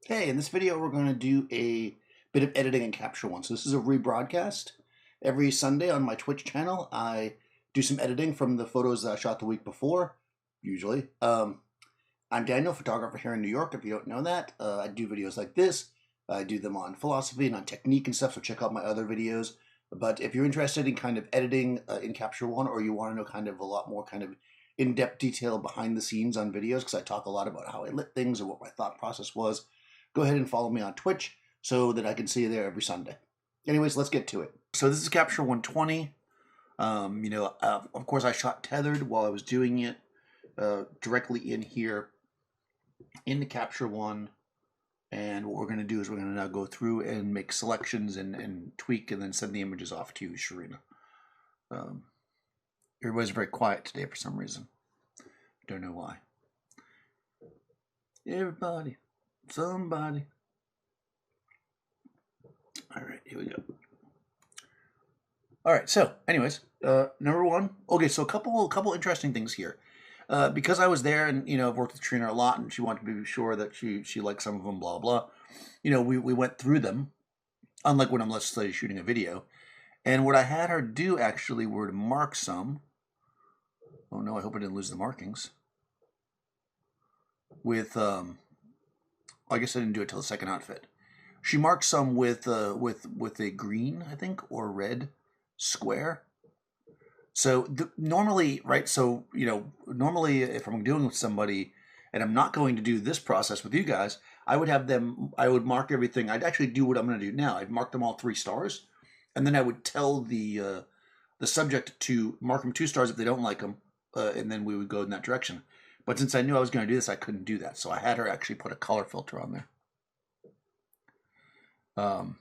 Hey, in this video we're going to do a bit of editing in Capture One. So this is a rebroadcast. Every Sunday on my Twitch channel I do some editing from the photos that I shot the week before, usually. I'm Daniel, photographer here in New York, if you don't know that. I do videos like this. I do them on philosophy and on technique and stuff, so check out my other videos. But if you're interested in kind of editing in Capture One, or you want to know kind of a lot more kind of in-depth detail behind the scenes on videos, because I talk a lot about how I lit things or what my thought process was, go ahead and follow me on Twitch so that I can see you there every Sunday. Anyways, let's get to it. So this is Capture 120. Of course, I shot tethered while I was doing it directly in here in the Capture One. And what we're going to do is we're going to now go through and make selections and tweak and then send the images off to you, Sharina. Everybody's very quiet today for some reason. Don't know why. Everybody. Somebody. All right, here we go. All right, so anyways, number one. Okay, so a couple interesting things here. Because I was there and, I've worked with Trina a lot and she wanted to be sure that she liked some of them, blah, blah. We went through them, unlike when I'm, let's say, shooting a video. And what I had her do actually were to mark some. Oh no, I hope I didn't lose the markings. With, I guess I didn't do it till the second outfit. She marked some with a green, I think, or red square. So normally, right? So normally, if I'm doing with somebody, and I'm not going to do this process with you guys, I would mark everything. I'd actually do what I'm going to do now. I'd mark them all 3 stars, and then I would tell the subject to mark them 2 stars if they don't like them, and then we would go in that direction. But since I knew I was going to do this, I couldn't do that. So I had her actually put a color filter on there. All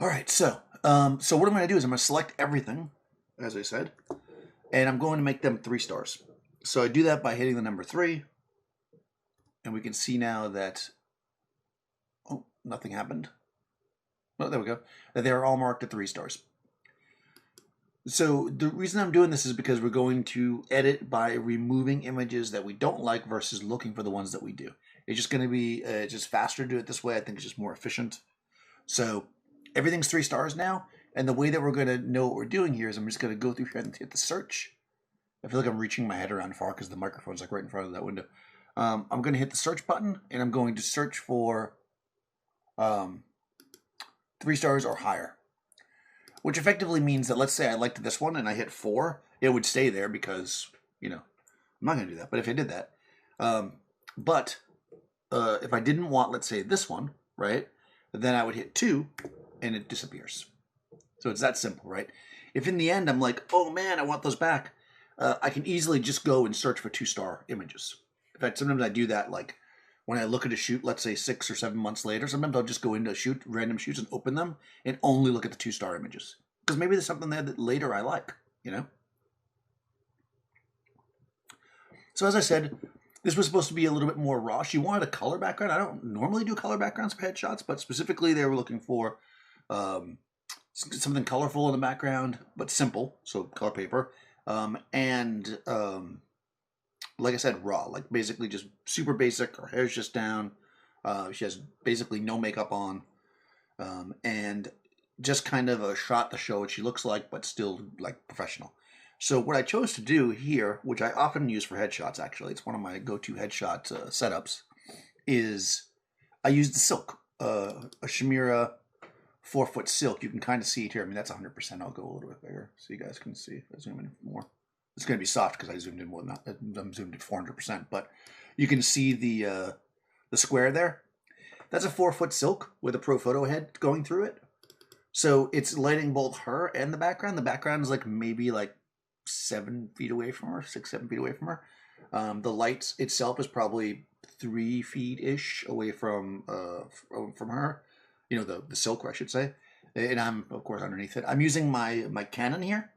right, so what I'm going to do is I'm going to select everything, as I said, and I'm going to make them 3 stars. So I do that by hitting the number 3, and we can see now that, oh, nothing happened. Oh, there we go. They're all marked at 3 stars. So the reason I'm doing this is because we're going to edit by removing images that we don't like versus looking for the ones that we do. It's just going to be just faster to do it this way. I think it's just more efficient. So everything's 3 stars now. And the way that we're going to know what we're doing here is I'm just going to go through here and hit the search. I feel like I'm reaching my head around far because the microphone's like right in front of that window. I'm going to hit the search button and I'm going to search for 3 stars or higher. Which effectively means that, let's say I liked this one and I hit 4, it would stay there because, I'm not going to do that. But if I did that, if I didn't want, let's say, this one, right, then I would hit 2 and it disappears. So it's that simple, right? If in the end I'm like, oh man, I want those back, I can easily just go and search for 2-star images. In fact, sometimes I do that, like when I look at a shoot, let's say 6 or 7 months later, sometimes I'll just go into random shoots and open them and only look at the 2-star images. Because maybe there's something there that later I like, So as I said, this was supposed to be a little bit more raw. She wanted a color background. I don't normally do color backgrounds for headshots, but specifically they were looking for something colorful in the background, but simple, so color paper. Like I said, raw, like basically just super basic. Her hair's just down. She has basically no makeup on. And just kind of a shot to show what she looks like, but still like professional. So what I chose to do here, which I often use for headshots, actually, it's one of my go-to headshot setups, is I use the silk, a Shimira 4-foot silk. You can kind of see it here. I mean, that's 100%. I'll go a little bit bigger so you guys can see. If I zoom in more. It's going to be soft because I zoomed in more than that. I'm zoomed at 400%, but you can see the square there. That's a 4-foot silk with a pro photo head going through it. So it's lighting both her and the background. The background is like maybe like 7 feet away from her, 6, 7 feet away from her. The light itself is probably 3 feet-ish away from her. The silk, I should say. And I'm, of course, underneath it. I'm using my Canon here,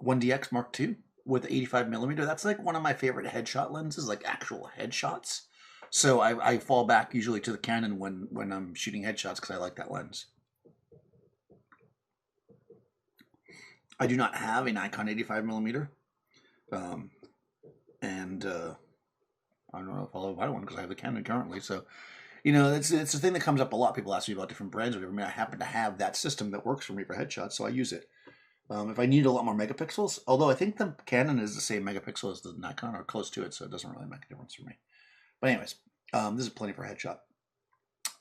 1DX Mark II with 85mm. That's like one of my favorite headshot lenses, like actual headshots. So I fall back usually to the Canon when I'm shooting headshots because I like that lens. I do not have a Nikon 85mm. I don't know if I'll ever buy one because I have the Canon currently. So, you know, it's a thing that comes up a lot. People ask me about different brands or whatever. I mean, I happen to have that system that works for me for headshots, so I use it. If I need a lot more megapixels, although I think the Canon is the same megapixel as the Nikon or close to it, so it doesn't really make a difference for me. But anyways, this is plenty for a headshot.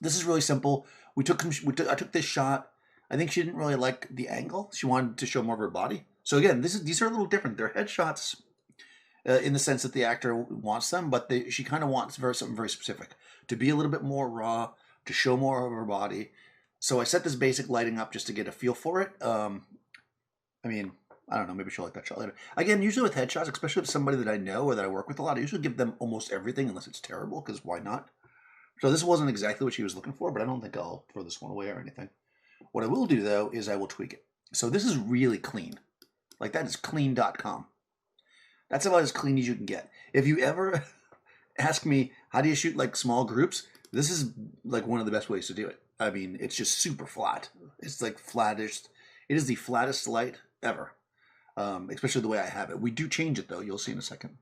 This is really simple. I took this shot. I think she didn't really like the angle. She wanted to show more of her body. So again, these are a little different. They're headshots in the sense that the actor wants them, but she kind of wants something very specific, to be a little bit more raw, to show more of her body. So I set this basic lighting up just to get a feel for it. I mean, I don't know, maybe she'll like that shot later. Again, usually with headshots, especially with somebody that I know or that I work with a lot, I usually give them almost everything unless it's terrible, because why not? So this wasn't exactly what she was looking for, but I don't think I'll throw this one away or anything. What I will do, though, is I will tweak it. So this is really clean. Like, that is clean.com. That's about as clean as you can get. If you ever ask me, how do you shoot, like, small groups? This is, like, one of the best ways to do it. I mean, it's just super flat. It's, like, flattest. It is the flattest light ever, especially the way I have it. We do change it, though. You'll see in a second.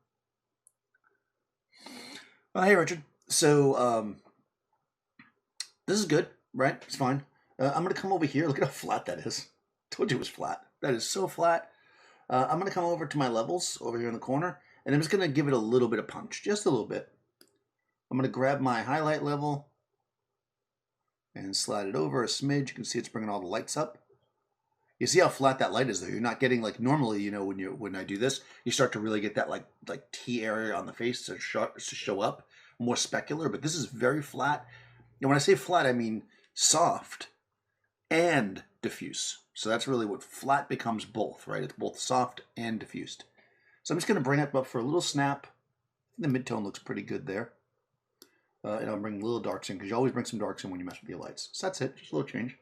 Hey, Richard. So, this is good, right? It's fine. I'm going to come over here. Look at how flat that is. Told you it was flat. That is so flat. I'm going to come over to my levels over here in the corner, and I'm just going to give it a little bit of punch, just a little bit. I'm going to grab my highlight level and slide it over a smidge. You can see it's bringing all the lights up. You see how flat that light is, though. You're not getting, like, normally, you know, when I do this, you start to really get that like T area on the face to show up, more specular. But this is very flat. And when I say flat, I mean soft and diffuse. So that's really what flat becomes both, right? It's both soft and diffused. So I'm just going to bring it up for a little snap. The mid-tone looks pretty good there. And I'll bring little darks in, because you always bring some darks in when you mess with your lights. So that's it, just a little change.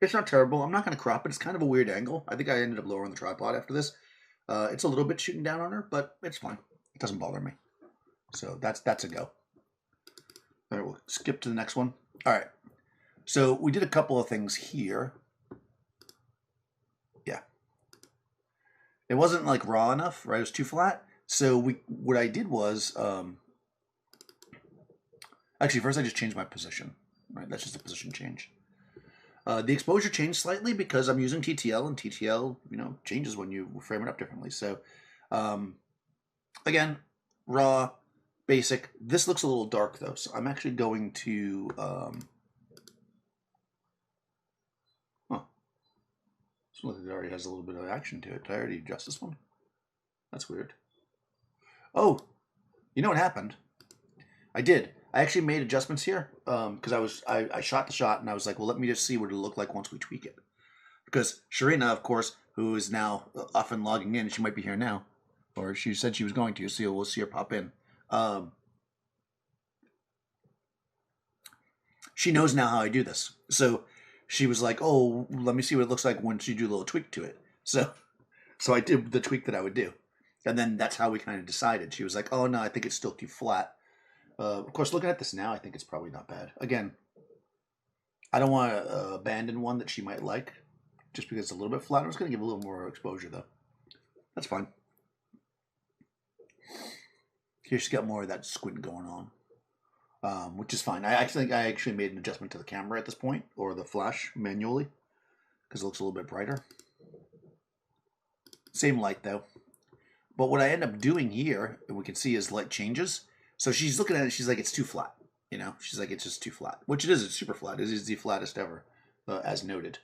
It's not terrible. I'm not going to crop it. It's kind of a weird angle. I think I ended up lowering the tripod after this. It's a little bit shooting down on her, but it's fine. It doesn't bother me. So that's a go. All right, we'll skip to the next one. All right. So we did a couple of things here. Yeah. It wasn't like raw enough, right? It was too flat. So what I did was, actually first I just changed my position, right? That's just a position change. The exposure changed slightly because I'm using TTL, and TTL, you know, changes when you frame it up differently. So, again, raw, basic. This looks a little dark, though, so I'm actually going to, this one already has a little bit of action to it. Did I already adjust this one? That's weird. Oh, you know what happened? I did. I actually made adjustments here because I shot the shot and I was like, well, let me just see what it'll look like once we tweak it. Because Sharina, of course, who is now often logging in, she might be here now, or she said she was going to, so we'll see her pop in. She knows now how I do this. So she was like, oh, let me see what it looks like once you do a little tweak to it. So I did the tweak that I would do. And then that's how we kind of decided. She was like, oh, no, I think it's still too flat. Of course, looking at this now, I think it's probably not bad. Again, I don't want to abandon one that she might like just because it's a little bit flat. I'm just going to give a little more exposure, though. That's fine. Here she's got more of that squint going on, which is fine. I actually made an adjustment to the camera at this point, or the flash manually, because it looks a little bit brighter. Same light, though. But what I end up doing here, and we can see as light changes, so she's looking at it, she's like, it's too flat. You know, she's like, it's just too flat. Which it is, it's super flat. It is the flattest ever, as noted.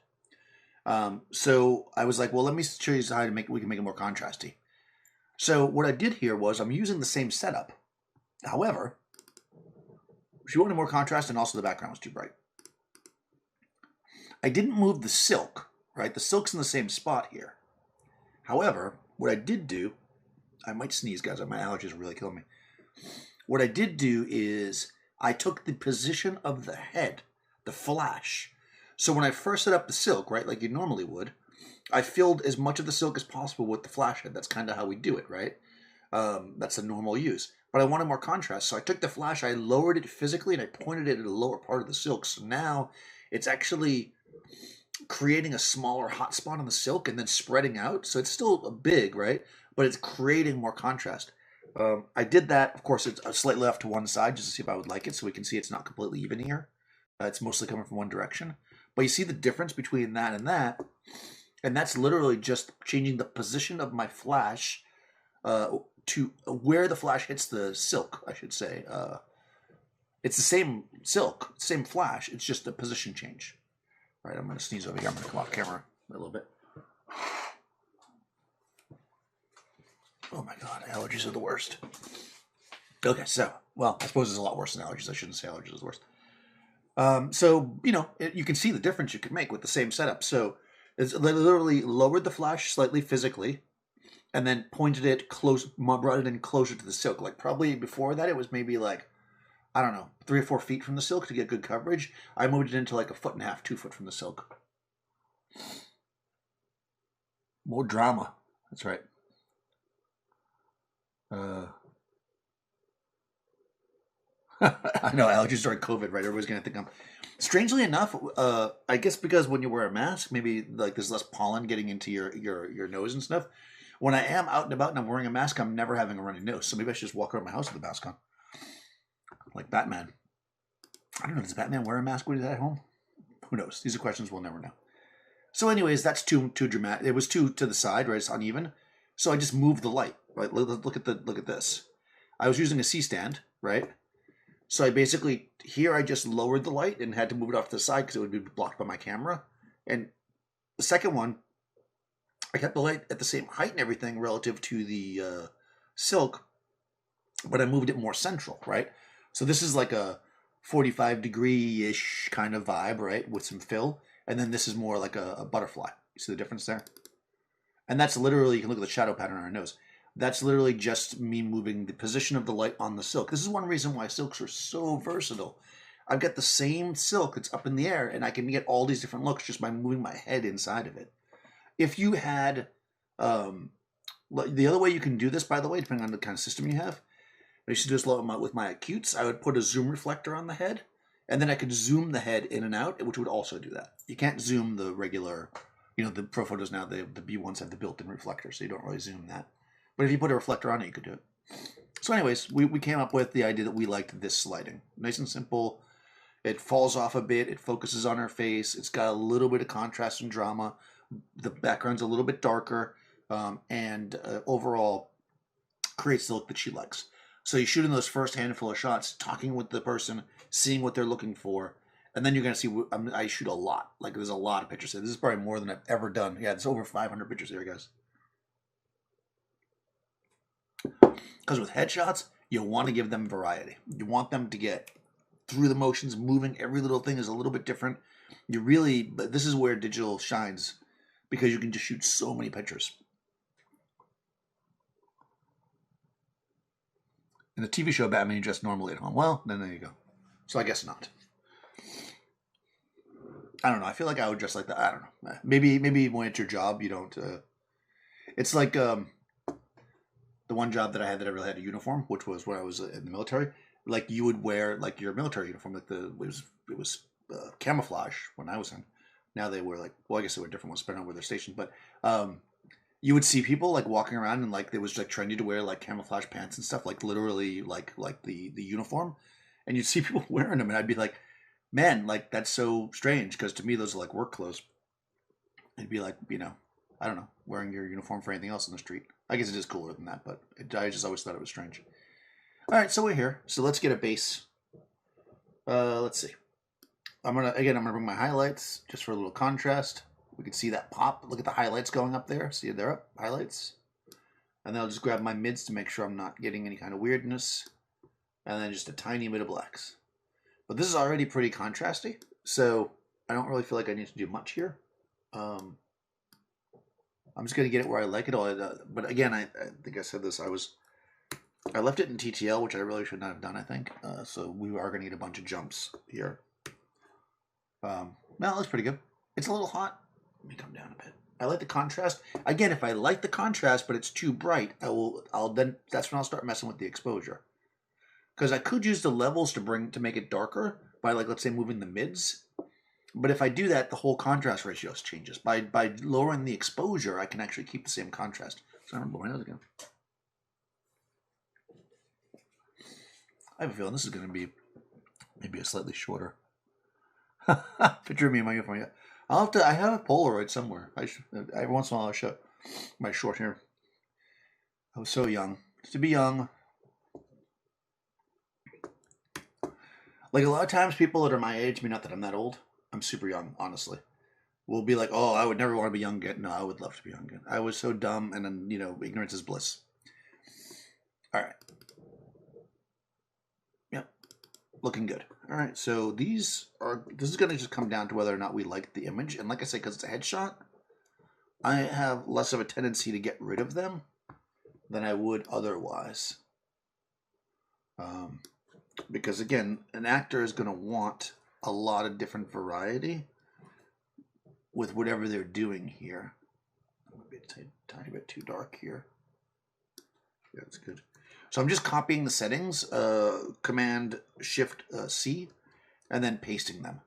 So I was like, well, let me show you how we can make it more contrasty. So what I did here was I'm using the same setup. However, she wanted more contrast and also the background was too bright. I didn't move the silk, right? The silk's in the same spot here. However, what I did do, I might sneeze, guys. My allergies are really killing me. What I did do is I took the position of the head, the flash. So when I first set up the silk, right, like you normally would, I filled as much of the silk as possible with the flash head. That's kind of how we do it, right? That's the normal use. But I wanted more contrast, so I took the flash, I lowered it physically, and I pointed it at the lower part of the silk. So now it's actually creating a smaller hot spot on the silk and then spreading out. So it's still big, right? But it's creating more contrast. I did that. Of course, it's slightly off to one side just to see if I would like it, so we can see it's not completely even here. It's mostly coming from one direction. But you see the difference between that, and that's literally just changing the position of my flash to where the flash hits the silk, I should say. It's the same silk, same flash. It's just a position change. All right, I'm going to sneeze over here. I'm going to come off camera a little bit. Oh my God, allergies are the worst. Okay, so, well, I suppose it's a lot worse than allergies. I shouldn't say allergies is worse. So, you know, you can see the difference you can make with the same setup. So, it's literally lowered the flash slightly physically, and then pointed it close, brought it in closer to the silk. Like probably before that, it was maybe like, I don't know, 3 or 4 feet from the silk to get good coverage. I moved it into like 1.5 feet, 2 foot from the silk. More drama. That's right. I know allergies during COVID, right? Everybody's gonna think I'm. Strangely enough, I guess because when you wear a mask, maybe like there's less pollen getting into your nose and stuff. When I am out and about and I'm wearing a mask, I'm never having a runny nose. So maybe I should just walk around my house with a mask on, like Batman. I don't know. Does Batman wear a mask when he's at home? Who knows? These are questions we'll never know. So, anyways, that's too dramatic. It was too to the side, right? It's uneven. So I just moved the light. Right? Look at this. I was using a C stand, right? So I basically, here I just lowered the light and had to move it off to the side because it would be blocked by my camera. And the second one, I kept the light at the same height and everything relative to the silk, but I moved it more central, right? So this is like a 45-degree-ish kind of vibe, right, with some fill. And then this is more like a butterfly. You see the difference there? And that's literally, you can look at the shadow pattern on our nose. That's literally just me moving the position of the light on the silk. This is one reason why silks are so versatile. I've got the same silk that's up in the air, and I can get all these different looks just by moving my head inside of it. If you had, the other way you can do this, by the way, depending on the kind of system you have, I used to do this a lot with my acutes. I would put a zoom reflector on the head, and then I could zoom the head in and out, which would also do that. You can't zoom the regular, you know, the Pro Photos now, the B1s have the built-in reflector, so you don't really zoom that. But if you put a reflector on it, you could do it. So anyways, we came up with the idea that we liked this lighting. Nice and simple. It falls off a bit. It focuses on her face. It's got a little bit of contrast and drama. The background's a little bit darker, and overall creates the look that she likes. So you shoot in those first handful of shots, talking with the person, seeing what they're looking for, and then you're going to see, I shoot a lot. Like, there's a lot of pictures here. This is probably more than I've ever done. Yeah, it's over 500 pictures here, guys. Because with headshots, you want to give them variety. You want them to get through the motions, moving. Every little thing is a little bit different. But this is where digital shines, because you can just shoot so many pictures. In the TV show Batman, you dress normally at home. Well, then there you go. So I guess not. I don't know. I feel like I would dress like that. I don't know. Maybe when it's your job, you don't. It's like the one job that I had that I really had a uniform, which was when I was in the military. Like you would wear like your military uniform. Like it was camouflage when I was in. Now they wear like, well, I guess they were different ones depending on where they're stationed. But you would see people like walking around and like it was like trendy to wear like camouflage pants and stuff, like literally like the uniform, and you'd see people wearing them, and I'd be like, man, like that's so strange because to me those are like work clothes. It'd be like, you know, I don't know, wearing your uniform for anything else in the street. I guess it is cooler than that, but I just always thought it was strange. All right, so we're here. So let's get a base. Let's see. I'm gonna bring my highlights just for a little contrast. We can see that pop. Look at the highlights going up there. See, they're up. Highlights. And then I'll just grab my mids to make sure I'm not getting any kind of weirdness. And then just a tiny bit of blacks. But this is already pretty contrasty, so I don't really feel like I need to do much here. I'm just going to get it where I like it. But again, I think I said this. I left it in TTL, which I really should not have done, I think. So we are going to get a bunch of jumps here. Well, that's pretty good. It's a little hot. Let me come down a bit. I like the contrast. Again, if I like the contrast, but it's too bright, that's when I'll start messing with the exposure. Because I could use the levels to make it darker by, like, let's say moving the mids. But if I do that, the whole contrast ratio changes. By lowering the exposure, I can actually keep the same contrast. So I'm going to blow my nose again. I have a feeling this is going to be maybe a slightly shorter picture of me in my uniform. Yeah, I'll have to. I have a Polaroid somewhere. Every once in a while I'll show my short hair. I was so young. To be young. Like a lot of times, people that are my age, I mean, not that I'm that old. I'm super young, honestly. Will be like, oh, I would never want to be young again. No, I would love to be young again. I was so dumb, and then ignorance is bliss. All right. Yep. Looking good. All right. So this is going to just come down to whether or not we like the image. And like I say, because it's a headshot, I have less of a tendency to get rid of them than I would otherwise. Because again, an actor is going to want a lot of different variety with whatever they're doing here. Maybe a tiny bit too dark here. Yeah, that's good. So I'm just copying the settings, Command Shift C, and then pasting them.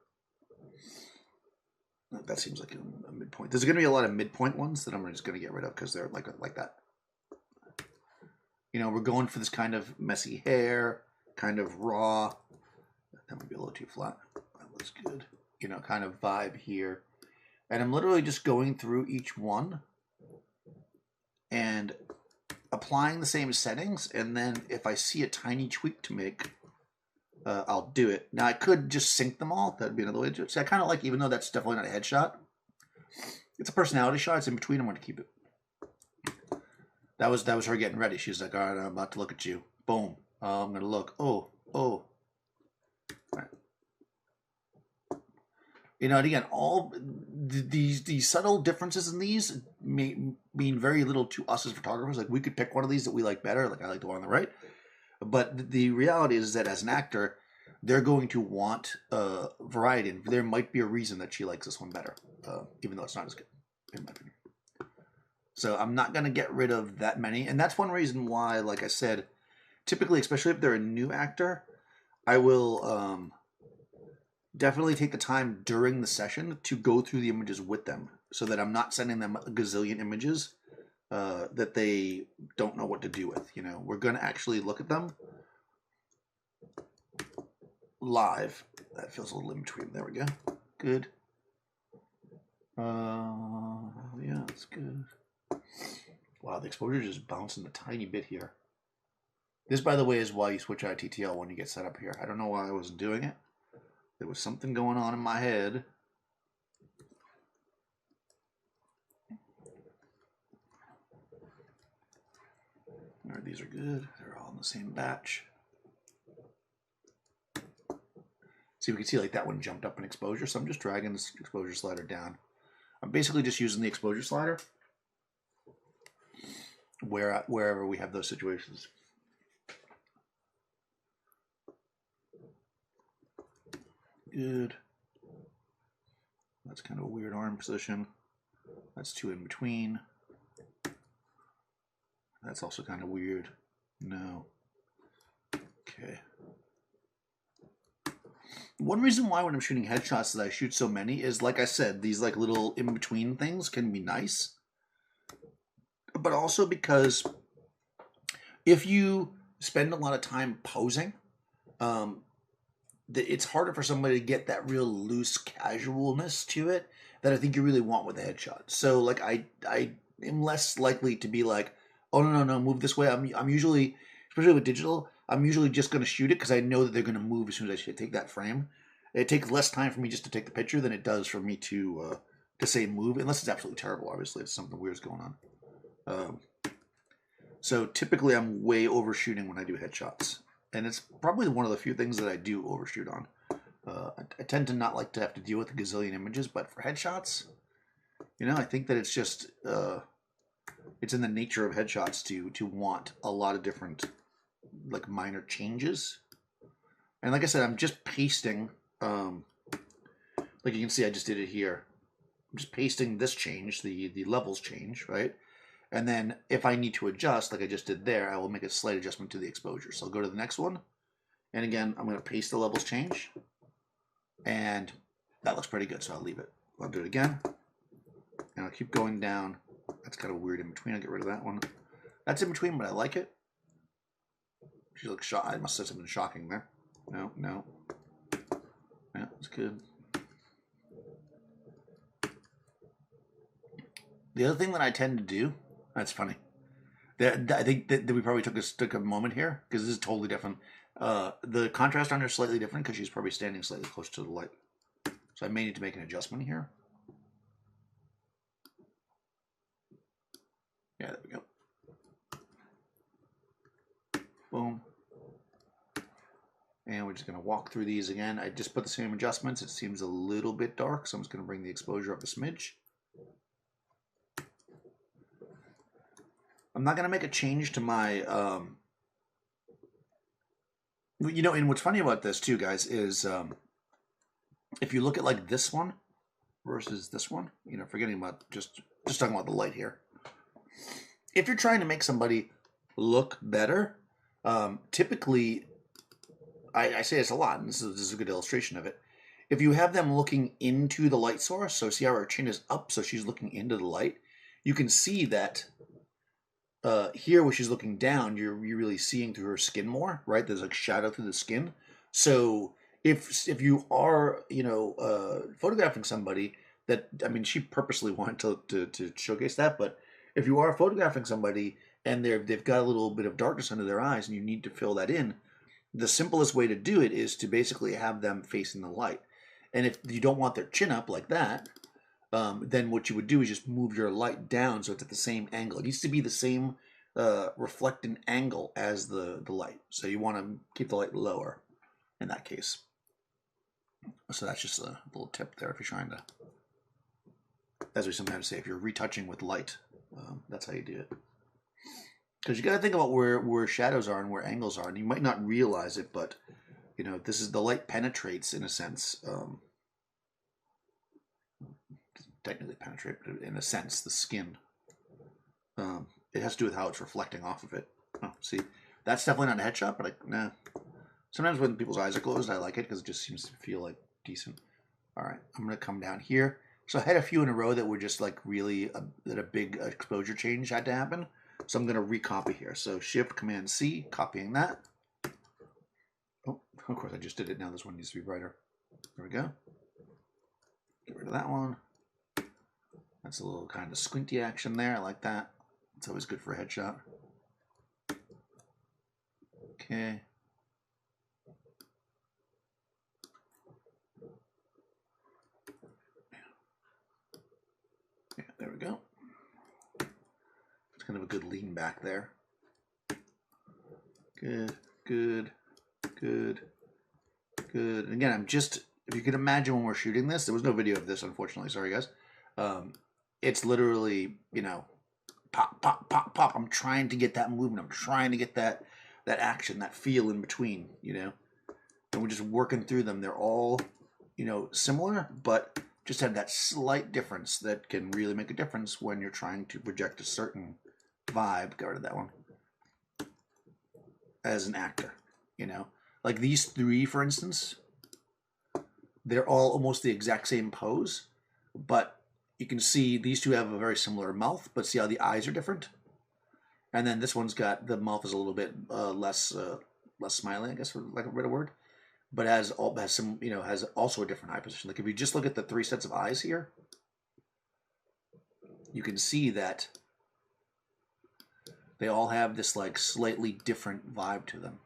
That seems like a midpoint. There's going to be a lot of midpoint ones that I'm just going to get rid of because they're like that. We're going for this kind of messy hair, kind of raw. That might be a little too flat. That looks good. Kind of vibe here. And I'm literally just going through each one and applying the same settings. And then if I see a tiny tweak to make, I'll do it. Now, I could just sync them all. That'd be another way to do it. So I kind of like, even though that's definitely not a headshot, it's a personality shot. It's in between. I'm going to keep it. That was her getting ready. She's like, all right, I'm about to look at you. Boom. I'm going to look. Oh. All right. And again, all these subtle differences in these mean very little to us as photographers. Like, we could pick one of these that we like better. Like, I like the one on the right. But the reality is that as an actor, they're going to want variety. And there might be a reason that she likes this one better, even though it's not as good, in my opinion. So I'm not going to get rid of that many. And that's one reason why, like I said, typically, especially if they're a new actor, I will definitely take the time during the session to go through the images with them so that I'm not sending them a gazillion images that they don't know what to do with. We're going to actually look at them live. That feels a little in between. There we go. Good. Yeah, that's good. Wow, the exposure is just bouncing a tiny bit here. This, by the way, is why you switch out TTL when you get set up here. I don't know why I wasn't doing it. There was something going on in my head. All right, these are good. They're all in the same batch. See, we can see like that one jumped up in exposure, so I'm just dragging this exposure slider down. I'm basically just using the exposure slider wherever we have those situations. Good. That's kind of a weird arm position. That's two in between. That's also kind of weird. No. Okay. One reason why when I'm shooting headshots that I shoot so many is, like I said, these like little in-between things can be nice. But also because if you spend a lot of time posing, it's harder for somebody to get that real loose casualness to it that I think you really want with a headshot. So like I am less likely to be like, oh no, move this way. I'm usually, especially with digital, I'm usually just going to shoot it because I know that they're going to move as soon as I take that frame. It takes less time for me just to take the picture than it does for me to say move, unless it's absolutely terrible. Obviously, if something weird's going on. So typically, I'm way overshooting when I do headshots, and it's probably one of the few things that I do overshoot on. I tend to not like to have to deal with a gazillion images, but for headshots, I think that it's just it's in the nature of headshots to want a lot of different like minor changes. And like I said, I'm just pasting. Like you can see, I just did it here. I'm just pasting this change, the levels change, right? And then if I need to adjust, like I just did there, I will make a slight adjustment to the exposure. So I'll go to the next one. And again, I'm going to paste the levels change. And that looks pretty good, so I'll leave it. I'll do it again. And I'll keep going down. That's kind of weird in between. I'll get rid of that one. That's in between, but I like it. She looks shocked. I must have said something shocking there. No, no. Yeah, it's good. The other thing that I tend to do, that's funny. I think that we probably took a moment here because this is totally different. The contrast on her is slightly different because she's probably standing slightly closer to the light. So I may need to make an adjustment here. Yeah, there we go. Boom. And we're just going to walk through these again. I just put the same adjustments. It seems a little bit dark, so I'm just going to bring the exposure up a smidge. I'm not going to make a change to my, you know, and what's funny about this too, guys, is if you look at like this one versus this one, you know, forgetting about just talking about the light here. If you're trying to make somebody look better, typically, I say this a lot, and this is a good illustration of it. If you have them looking into the light source, so see how her chin is up, so she's looking into the light, you can see that here where she's looking down, you're really seeing through her skin more, right? There's like shadow through the skin. So if you are, you know, photographing somebody that, I mean, she purposely wanted to showcase that, but if you are photographing somebody and they've got a little bit of darkness under their eyes and you need to fill that in, the simplest way to do it is to basically have them facing the light. And if you don't want their chin up like that, then what you would do is just move your light down so it's at the same angle. It needs to be the same reflecting angle as the light. So you want to keep the light lower in that case. So that's just a little tip there if you're trying to, as we sometimes say, if you're retouching with light, that's how you do it. Because you got to think about where shadows are and where angles are, and you might not realize it, but you know, this is the light penetrates in a sense. Technically penetrate, but in a sense, the skin. It has to do with how it's reflecting off of it. Oh, see, that's definitely not a headshot, but nah. Sometimes when people's eyes are closed, I like it because it just seems to feel like decent. All right, I'm gonna come down here. So I had a few in a row that were just like really that a big exposure change had to happen. So I'm going to recopy here. So Shift Command C, copying that. Oh, of course I just did it. Now this one needs to be brighter. There we go. Get rid of that one. That's a little kind of squinty action there. I like that. It's always good for a headshot. Okay. Yeah, there we go. It's kind of a good lean back there. Good, good, good, good. And again, I'm just, if you can imagine when we're shooting this, there was no video of this, unfortunately. Sorry, guys. It's literally, you know, pop, pop, pop, pop. I'm trying to get that movement. I'm trying to get that action, that feel in between, you know. And we're just working through them. They're all, you know, similar, but just have that slight difference that can really make a difference when you're trying to project a certain vibe. Get rid of that one. As an actor, you know, like these three, for instance, they're all almost the exact same pose, but you can see these two have a very similar mouth, but see how the eyes are different. And then this one's got, the mouth is a little bit less smiling, I guess, for lack of a better word, but has some, you know, has also a different eye position. Like if you just look at the three sets of eyes here, you can see that they all have this like slightly different vibe to them.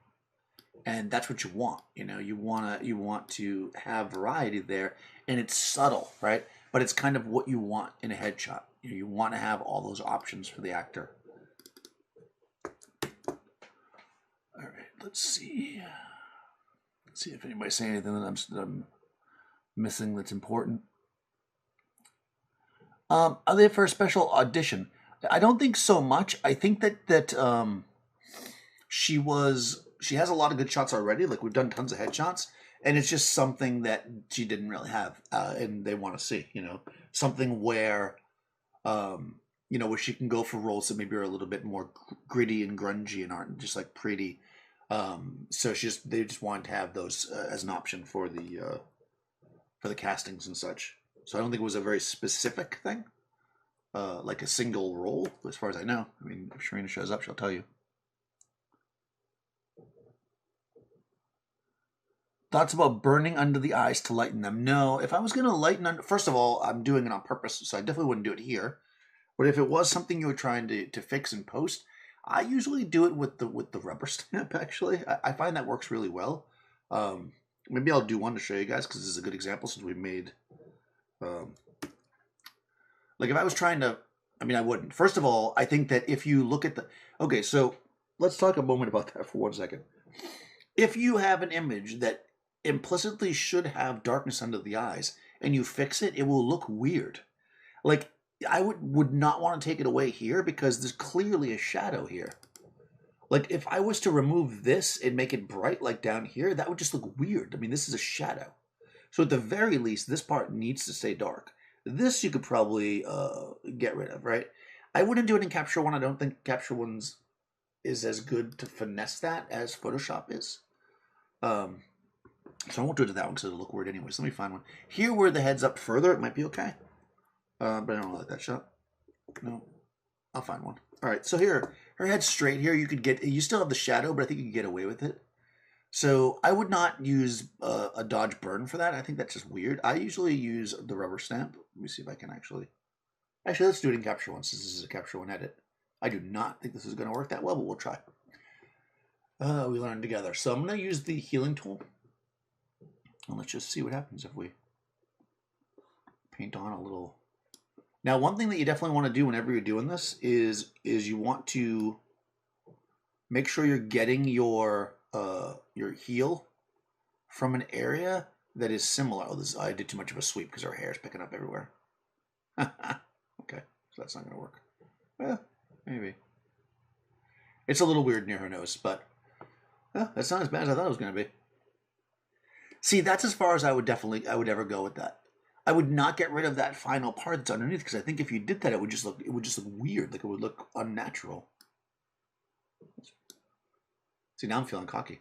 And that's what you want, you know, you want to have variety there, and it's subtle, right? But it's kind of what you want in a headshot. You want to have all those options for the actor. All right, let's see. Let's see if anybody's saying anything that I'm missing that's important. Are they for a special audition? I don't think so much. I think that she has a lot of good shots already. Like we've done tons of headshots, and it's just something that she didn't really have, and they want to see, you know, something where, you know, where she can go for roles that maybe are a little bit more gritty and grungy and aren't just like pretty. So they just wanted to have those as an option for the castings and such. So I don't think it was a very specific thing, like a single role, as far as I know. I mean, if Sharina shows up, she'll tell you. Thoughts about burning under the eyes to lighten them? No, if I was going to lighten under, first of all, I'm doing it on purpose, so I definitely wouldn't do it here. But if it was something you were trying to fix in post, I usually do it with the rubber stamp. Actually, I find that works really well. Maybe I'll do one to show you guys because this is a good example since we made. Like if I was trying to, I mean, I wouldn't. First of all, I think that if you look at the, okay, so let's talk a moment about that for 1 second. If you have an image that implicitly should have darkness under the eyes and you fix it, it will look weird. Like I would not want to take it away here because there's clearly a shadow here. Like if I was to remove this and make it bright like down here, that would just look weird. I mean, this is a shadow. So at the very least, this part needs to stay dark. This you could probably get rid of, right? I wouldn't do it in Capture One. I don't think Capture One's is as good to finesse that as Photoshop is. So I won't do it to that one because it'll look weird anyways. Let me find one. Here where the head's up further, it might be okay. But I don't like that shot. No, I'll find one. All right, so here, her head's straight here. You still have the shadow, but I think you can get away with it. So I would not use a dodge burn for that. I think that's just weird. I usually use the rubber stamp. Let me see if I can actually let's do it in Capture One since this is a Capture One edit. I do not think this is going to work that well, but we'll try. We learn together. So I'm going to use the healing tool. And let's just see what happens if we paint on a little. Now, one thing that you definitely want to do whenever you're doing this is you want to make sure you're getting your heel from an area that is similar. Oh, I did too much of a sweep because our hair is picking up everywhere. Okay, so that's not going to work. Well, maybe. It's a little weird near her nose, but that's not as bad as I thought it was going to be. See, that's as far as I would ever go with that. I would not get rid of that final part that's underneath because I think if you did that, it would just look weird. Like it would look unnatural. See, now I'm feeling cocky.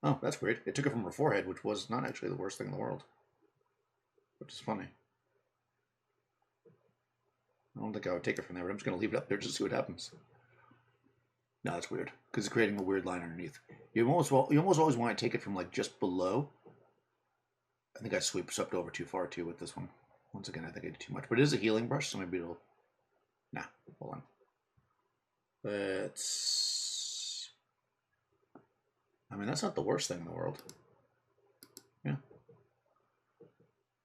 Oh, that's weird. It took it from her forehead, which was not actually the worst thing in the world. Which is funny. I don't think I would take it from there, but I'm just going to leave it up there just to see what happens. No, that's weird because it's creating a weird line underneath. You almost always want to take it from like just below. I think I swept over too far too with this one. Once again, I think I did too much, but it is a healing brush, so maybe it'll. Nah, hold on. I mean, that's not the worst thing in the world. Yeah.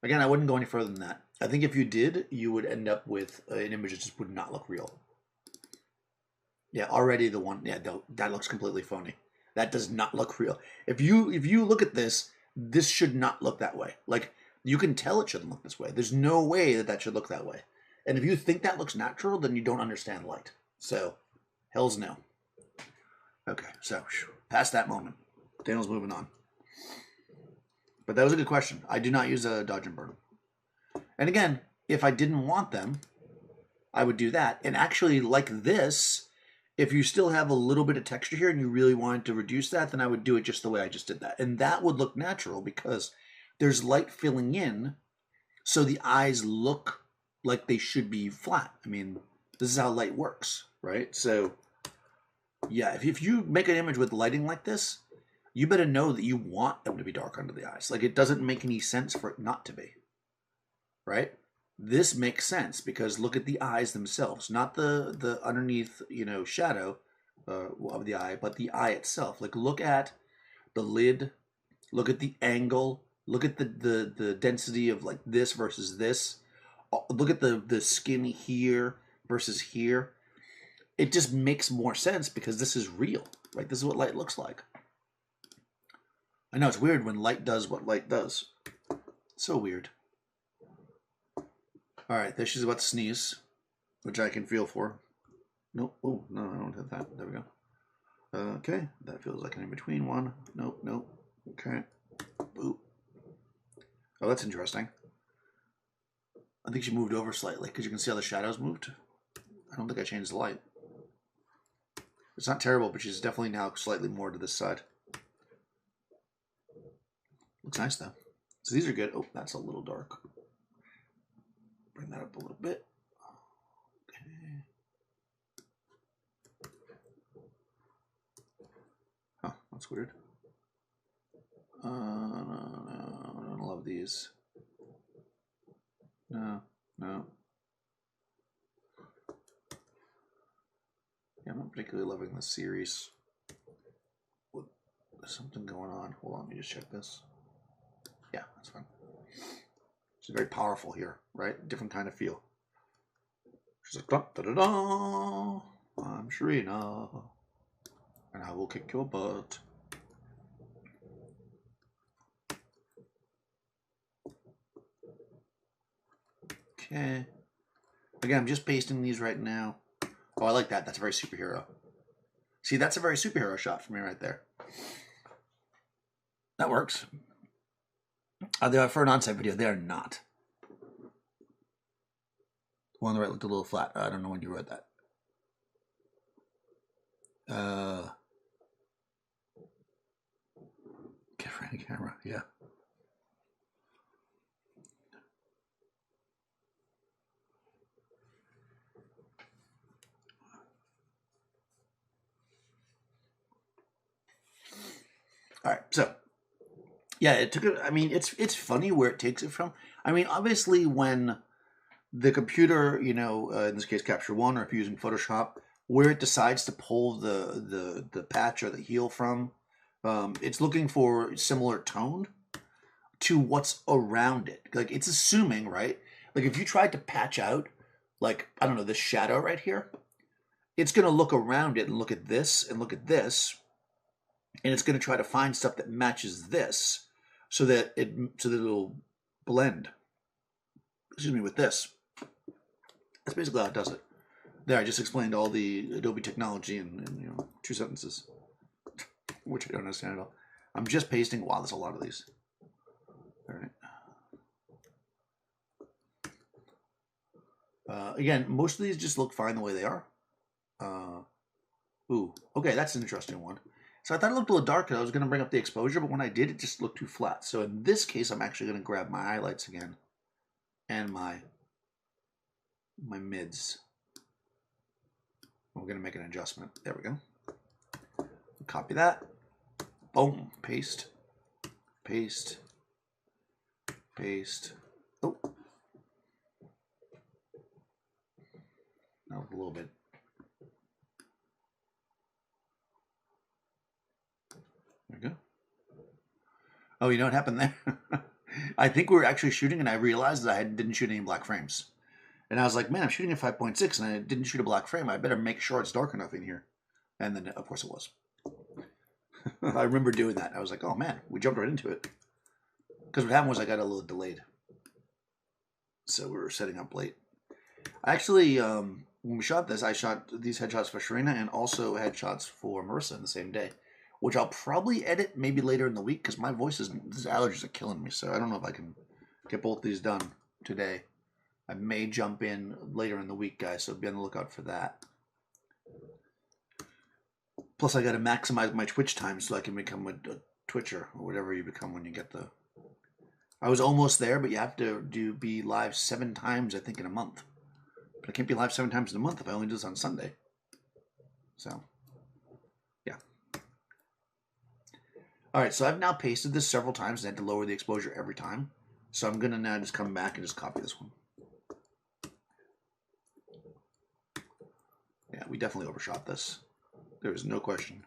Again, I wouldn't go any further than that. I think if you did, you would end up with an image that just would not look real. Yeah, already the one, yeah, that looks completely phony. That does not look real. If you look at this, this should not look that way. Like, you can tell it shouldn't look this way. There's no way that should look that way. And if you think that looks natural, then you don't understand light. So, hell's no. Okay, so, past that moment. Daniel's moving on. But that was a good question. I do not use a dodge and burn. And again, if I didn't want them, I would do that. And actually, like this, if you still have a little bit of texture here and you really wanted to reduce that, then I would do it just the way I just did that. And that would look natural because there's light filling in, so the eyes look like they should be flat. I mean, this is how light works, right? So, yeah, if you make an image with lighting like this, you better know that you want them to be dark under the eyes. Like, it doesn't make any sense for it not to be, right? This makes sense because look at the eyes themselves, not the underneath, shadow of the eye, but the eye itself. Like, look at the lid, look at the angle, look at the density of like this versus this. Look at the skin here versus here. It just makes more sense because this is real, right? This is what light looks like. I know it's weird when light does what light does. So weird. All right, there she's about to sneeze, which I can feel for. Nope. Oh, no, I don't have that. There we go. Okay, that feels like an in-between one. Nope, nope. Okay. Boop. Oh, that's interesting. I think she moved over slightly because you can see how the shadows moved. I don't think I changed the light. It's not terrible, but she's definitely now slightly more to this side. Looks nice, though. So these are good. Oh, that's a little dark. Bring that up a little bit. Okay. Huh, that's weird. No, I don't love these. No, no. Yeah, I'm not particularly loving this series. There's something going on. Hold on, let me just check this. Yeah, that's fine. She's very powerful here, right? Different kind of feel. She's like, da da da da. I'm Sharina, and I will kick your butt. Okay. Again, I'm just pasting these right now. Oh, I like that. That's a very superhero. See, that's a very superhero shot for me right there. That works. They are for an on-site video. They are not. The one on the right looked a little flat. I don't know when you wrote that. Get right in the camera. Yeah. All right. So, yeah, it took it. I mean, it's funny where it takes it from. I mean, obviously, when the computer, you know, in this case, Capture One, or if you're using Photoshop, where it decides to pull the patch or the heel from, it's looking for similar tone to what's around it. Like it's assuming, right? Like if you tried to patch out, like I don't know, this shadow right here, it's gonna look around it and look at this and look at this, and it's gonna try to find stuff that matches this, so that it'll blend. Excuse me, with this. That's basically how it does it. There, I just explained all the Adobe technology in 2 sentences, which I don't understand at all. I'm just pasting. Wow, there's a lot of these. All right. Again, most of these just look fine the way they are. Ooh, okay, that's an interesting one. So I thought it looked a little dark because I was going to bring up the exposure, but when I did, it just looked too flat. So in this case, I'm actually going to grab my highlights again and my mids. We're going to make an adjustment. There we go. Copy that. Boom. Paste. Paste. Paste. Oh. That was a little bit. There we go. Oh, you know what happened there? I think we were actually shooting, and I realized that I didn't shoot any black frames. And I was like, man, I'm shooting at 5.6, and I didn't shoot a black frame. I better make sure it's dark enough in here. And then, of course, it was. I remember doing that. I was like, oh, man, we jumped right into it. Because what happened was I got a little delayed. So we were setting up late. Actually, when we shot this, I shot these headshots for Sharina and also headshots for Marissa in the same day, which I'll probably edit maybe later in the week because my these allergies are killing me. So I don't know if I can get both these done today. I may jump in later in the week, guys, so be on the lookout for that. Plus, I got to maximize my Twitch time so I can become a Twitcher or whatever you become when you get the... I was almost there, but you have to be live 7 times, I think, in a month. But I can't be live 7 times in a month if I only do this on Sunday. So, yeah. All right, so I've now pasted this several times and had to lower the exposure every time. So I'm going to now just come back and just copy this one. Yeah, we definitely overshot this. There is no question.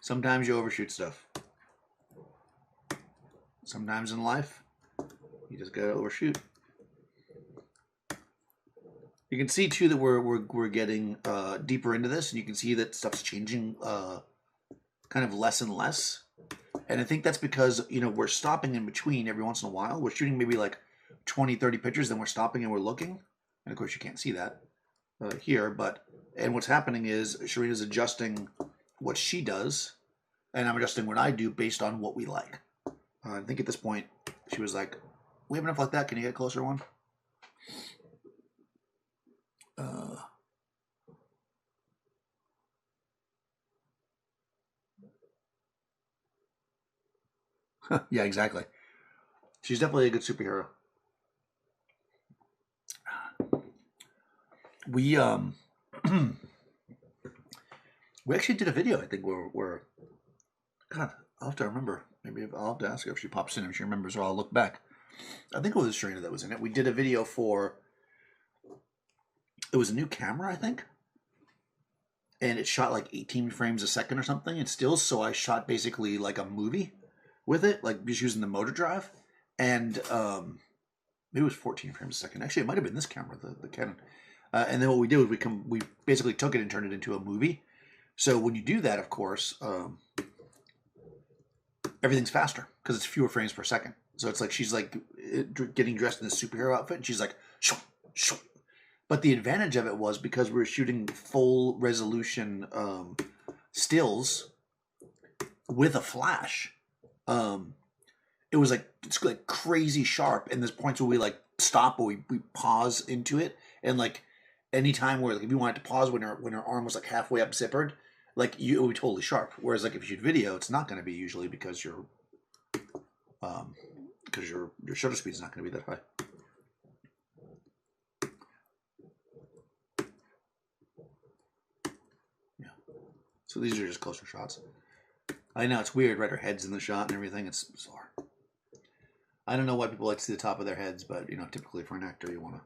Sometimes you overshoot stuff. Sometimes in life, you just gotta overshoot. You can see too that we're getting deeper into this, and you can see that stuff's changing kind of less and less. And I think that's because we're stopping in between every once in a while. We're shooting maybe like 20, 30 pictures, then we're stopping and we're looking. And of course, you can't see that here, and what's happening is Sharina's adjusting what she does, and I'm adjusting what I do based on what we like. I think at this point, she was like, we have enough like that. Can you get a closer one? Yeah, exactly. She's definitely a good superhero. We we actually did a video. I think we're God. I'll have to remember. Maybe I'll have to ask her if she pops in, if she remembers, or I'll look back. I think it was a strainer that was in it. We did a video for, it was a new camera, I think, and it shot like 18 frames a second or something. And still, so I shot basically like a movie with it, like just using the motor drive, and maybe it was 14 frames a second. Actually, it might have been this camera, the Canon. And then what we did was we basically took it and turned it into a movie. So when you do that, of course, everything's faster because it's fewer frames per second. So it's like she's like getting dressed in a superhero outfit, and she's like, shoo, shoo. But the advantage of it was because we were shooting full resolution stills with a flash. It was like, it's like crazy sharp, and there's points where we like stop or we pause into it, and like anytime where like if you wanted to pause when her arm was like halfway up zippered, like it would be totally sharp. Whereas like if you shoot video, it's not going to be usually because your shutter speed is not going to be that high. Yeah. So these are just closer shots. I know it's weird, right? Her head's in the shot and everything. It's bizarre. I don't know why people like to see the top of their heads, but you know, typically for an actor, you want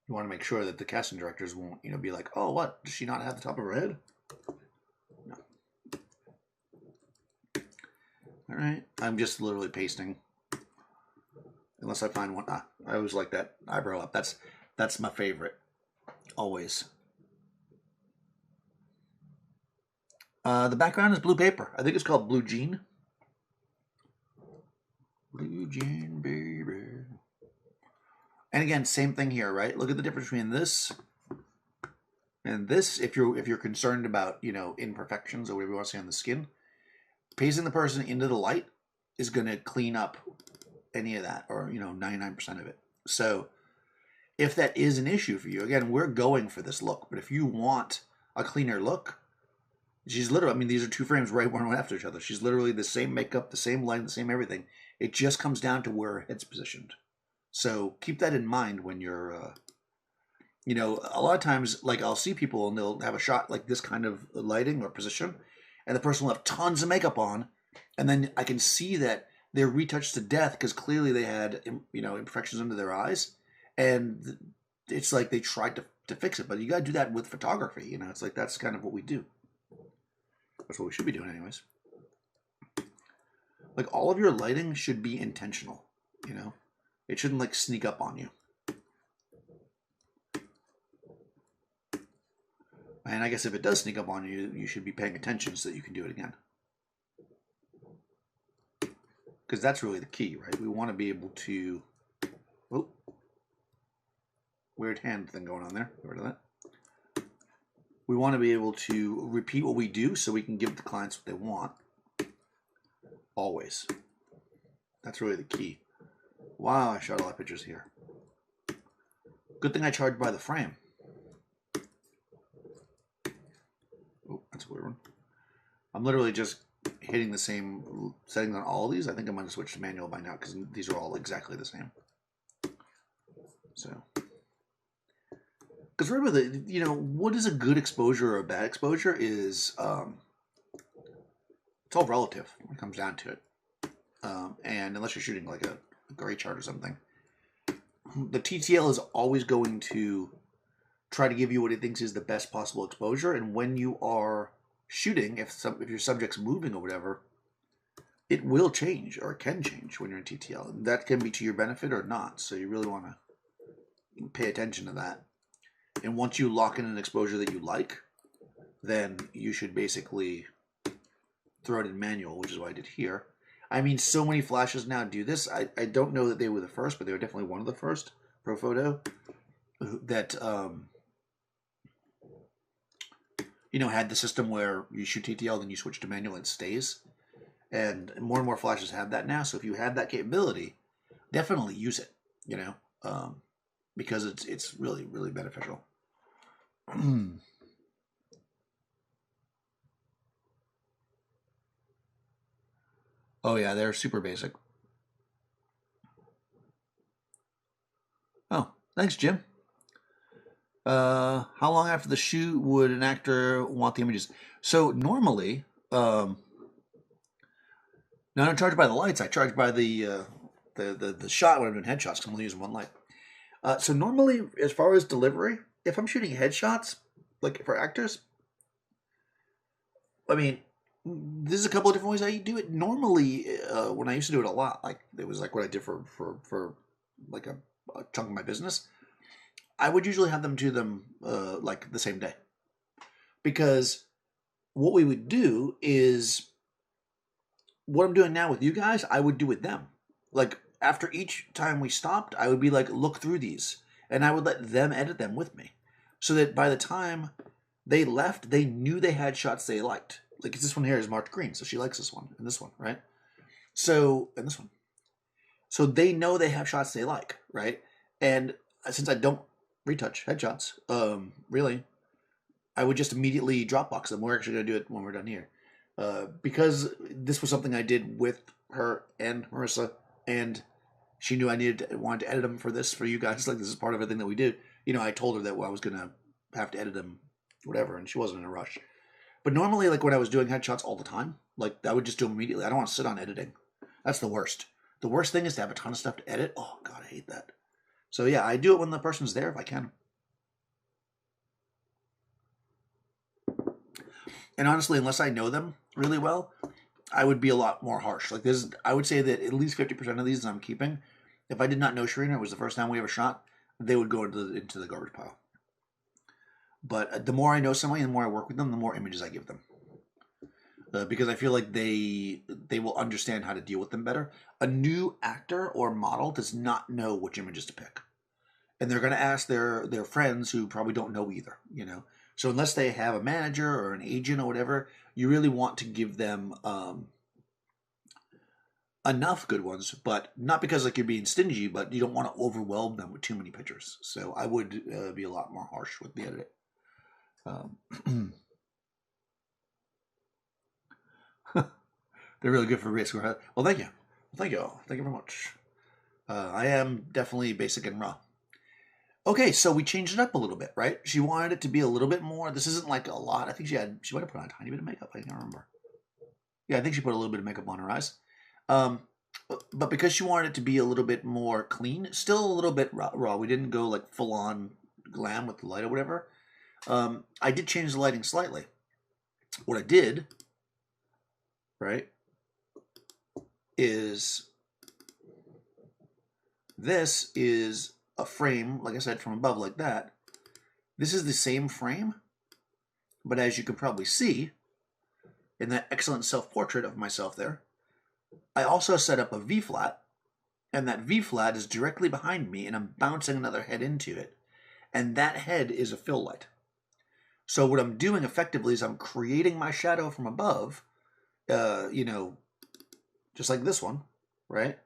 to make sure that the casting directors won't, you know, be like, oh, what? Does she not have the top of her head? No. All right. I'm just literally pasting. Unless I find one. I always like that eyebrow up. That's my favorite. Always. The background is blue paper. I think it's called Blue Jean. Blue Jean, baby. And again, same thing here, right? Look at the difference between this and this. If you're concerned about, you know, imperfections or whatever you want to say on the skin, pasting the person into the light is going to clean up any of that, or you know, 99% of it. So if that is an issue for you, again, we're going for this look. But if you want a cleaner look, she's literally, I mean, these are two frames right one after each other. She's literally the same makeup, the same light, the same everything. It just comes down to where her head's positioned. So keep that in mind when you're, you know, a lot of times, like I'll see people and they'll have a shot like this kind of lighting or position, and the person will have tons of makeup on, and then I can see that they're retouched to death because clearly they had, you know, imperfections under their eyes, and it's like they tried to fix it. But you got to do that with photography, you know. It's like that's kind of what we do. That's what we should be doing, anyways. Like all of your lighting should be intentional, you know. It shouldn't like sneak up on you. And I guess if it does sneak up on you, you should be paying attention so that you can do it again. Because that's really the key, right? We want to be able to... Oh. Weird hand thing going on there. Get rid of that. We want to be able to repeat what we do so we can give the clients what they want. Always. That's really the key. Wow, I shot a lot of pictures here. Good thing I charged by the frame. Oh, that's a weird one. I'm literally just hitting the same settings on all of these. I think I'm going to switch to manual by now because these are all exactly the same. So, because remember, you know, what is a good exposure or a bad exposure is, it's all relative when it comes down to it. And unless you're shooting like a gray chart or something, the TTL is always going to try to give you what it thinks is the best possible exposure. And when you are shooting, if your subject's moving or whatever, it will change or it can change when you're in TTL. And that can be to your benefit or not. So you really want to pay attention to that. And once you lock in an exposure that you like, then you should basically throw it in manual, which is what I did here. I mean, so many flashes now do this. I don't know that they were the first, but they were definitely one of the first, Profoto, that, you know, had the system where you shoot TTL, then you switch to manual and it stays. And more flashes have that now. So if you have that capability, definitely use it, you know, because it's really, really beneficial. Oh yeah, they're super basic. Oh, thanks, Jim. How long after the shoot would an actor want the images? So normally, No, I don't charge by the lights. I charge by the shot when I'm doing headshots. 'Cause I'm only using one light. So normally, as far as delivery, if I'm shooting headshots, like for actors, I mean, there's a couple of different ways I do it. Normally, when I used to do it a lot, like it was like what I did for like a chunk of my business, I would usually have them do them like the same day, because what we would do is what I'm doing now with you guys, I would do with them. Like after each time we stopped, I would be like, look through these, and I would let them edit them with me, so that by the time they left, they knew they had shots they liked. Like this one here is marked green, so she likes this one and this one, right? So and this one, so they know they have shots they like, right? And since I don't retouch headshots, really, I would just immediately Dropbox them. We're actually gonna do it when we're done here, because this was something I did with her and Marissa, and she knew I wanted to edit them for this for you guys. Like this is part of everything that we do. You know, I told her that I was gonna have to edit them, whatever, and she wasn't in a rush. But normally, like when I was doing headshots all the time, like I would just do them immediately. I don't want to sit on editing. That's the worst. The worst thing is to have a ton of stuff to edit. Oh God, I hate that. So yeah, I do it when the person's there if I can. And honestly, unless I know them really well, I would be a lot more harsh. Like this, I would say that at least 50% of these that I'm keeping, if I did not know Sharina, it was the first time we ever shot, they would go into the garbage pile. But the more I know somebody, the more I work with them, the more images I give them. Because I feel like they will understand how to deal with them better. A new actor or model does not know which images to pick, and they're going to ask their friends who probably don't know either. You know, so unless they have a manager or an agent or whatever, you really want to give them enough good ones, but not because like you're being stingy, but you don't want to overwhelm them with too many pictures. So I would be a lot more harsh with the editing. They're really good for risk. Well, thank you. Thank you all. Thank you very much. I am definitely basic and raw. Okay, so we changed it up a little bit, right? She wanted it to be a little bit more. This isn't like a lot. I think she might have put on a tiny bit of makeup. I can't remember. Yeah, I think she put a little bit of makeup on her eyes. But because she wanted it to be a little bit more clean, still a little bit raw. We didn't go like full on glam with the light or whatever. I did change the lighting slightly. What I did, right, is this is a frame, like I said, from above like that. This is the same frame, but as you can probably see in that excellent self-portrait of myself there, I also set up a V-flat, and that V-flat is directly behind me, and I'm bouncing another head into it, and that head is a fill light. So what I'm doing effectively is I'm creating my shadow from above, you know, just like this one, right?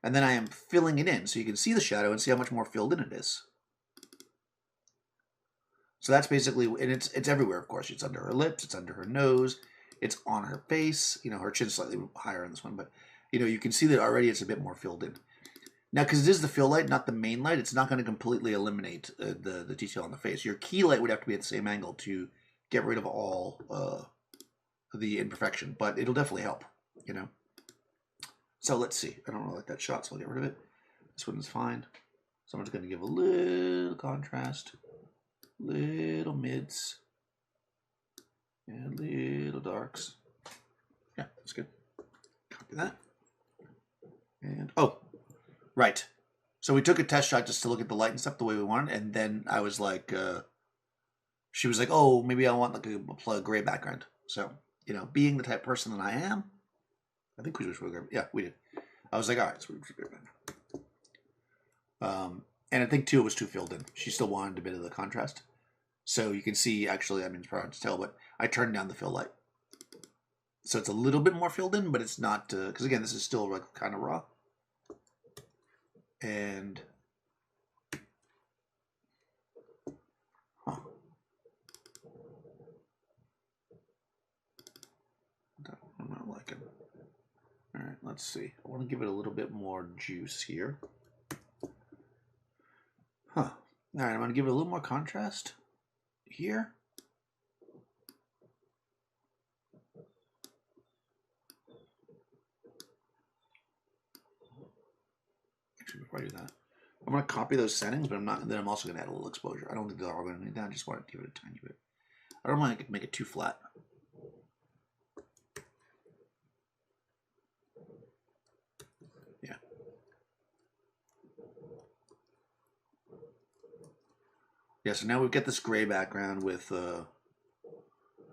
And then I am filling it in, so you can see the shadow and see how much more filled in it is. So that's basically, and it's everywhere, of course. It's under her lips, it's under her nose, it's on her face. You know, her chin's slightly higher on this one, but you know, you can see that already it's a bit more filled in. Now, because it is the fill light, not the main light, it's not going to completely eliminate the detail on the face. Your key light would have to be at the same angle to get rid of all the imperfection, but it'll definitely help, you know. So let's see. I don't really like that shot, so I'll get rid of it. This one is fine. So I'm just going to give a little contrast, little mids, and little darks. Yeah, that's good. Copy that. And, oh, right. So we took a test shot just to look at the light and stuff the way we wanted, and then I was like, she was like, oh, maybe I want like a gray background. So, you know, being the type of person that I am, I think we just gray. Yeah, we did. I was like, all right, so we gray background. And I think too, it was too filled in. She still wanted a bit of the contrast. So you can see, actually, I mean, it's probably hard to tell, but I turned down the fill light. So it's a little bit more filled in, but it's not, because again, this is still like kind of raw. And, I'm not liking. All right, let's see. I want to give it a little bit more juice here. All right, I'm going to give it a little more contrast here. Actually, before I do that, I'm going to copy those settings, but I'm not. Then I'm also going to add a little exposure. I don't think they're all going to need that. I just want to give it a tiny bit. I don't want to make it too flat. Yeah. Yeah, so now we've got this gray background with,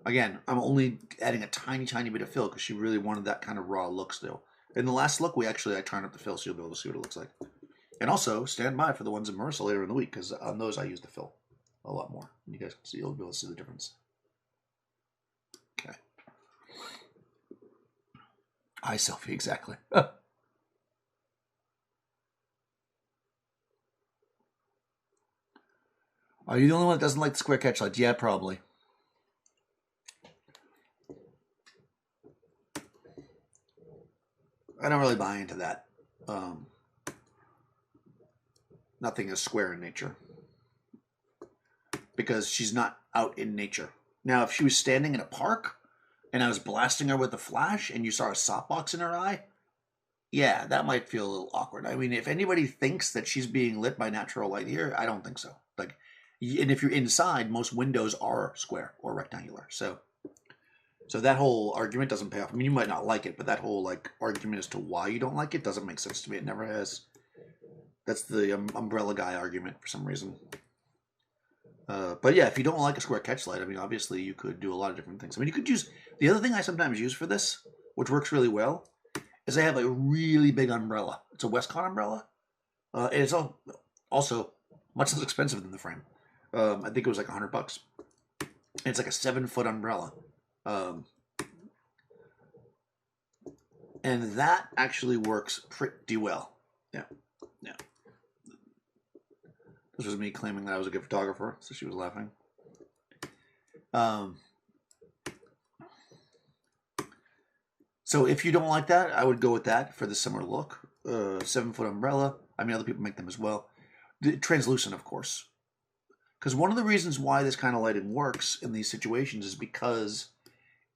again, I'm only adding a tiny bit of fill because she really wanted that kind of raw look still. In the last look, I turned up the fill so you'll be able to see what it looks like. And also, stand by for the ones in Marissa later in the week because on those I use the fill a lot more. You guys can see, you'll be able to see the difference. Okay. Eye selfie, exactly. Are you the only one that doesn't like the square catch lights? Yeah, probably. I don't really buy into that. Nothing is square in nature. Because she's not out in nature. Now, if she was standing in a park and I was blasting her with a flash and you saw a softbox in her eye, yeah, that might feel a little awkward. I mean, if anybody thinks that she's being lit by natural light here, I don't think so. Like, and if you're inside, most windows are square or rectangular. So that whole argument doesn't pay off. I mean, you might not like it, but that whole like argument as to why you don't like it doesn't make sense to me. It never has. That's the umbrella guy argument for some reason. But yeah, if you don't like a square catch light, I mean, obviously you could do a lot of different things. I mean, you could use, the other thing I sometimes use for this, which works really well, is I have a really big umbrella. It's a Westcott umbrella. And it's also much less expensive than the frame. I think it was like $100. And it's like a 7-foot umbrella. And that actually works pretty well. Yeah. This was me claiming that I was a good photographer, so she was laughing. So if you don't like that, I would go with that for the summer look. 7-foot umbrella. I mean, other people make them as well. Translucent, of course. Because one of the reasons why this kind of lighting works in these situations is because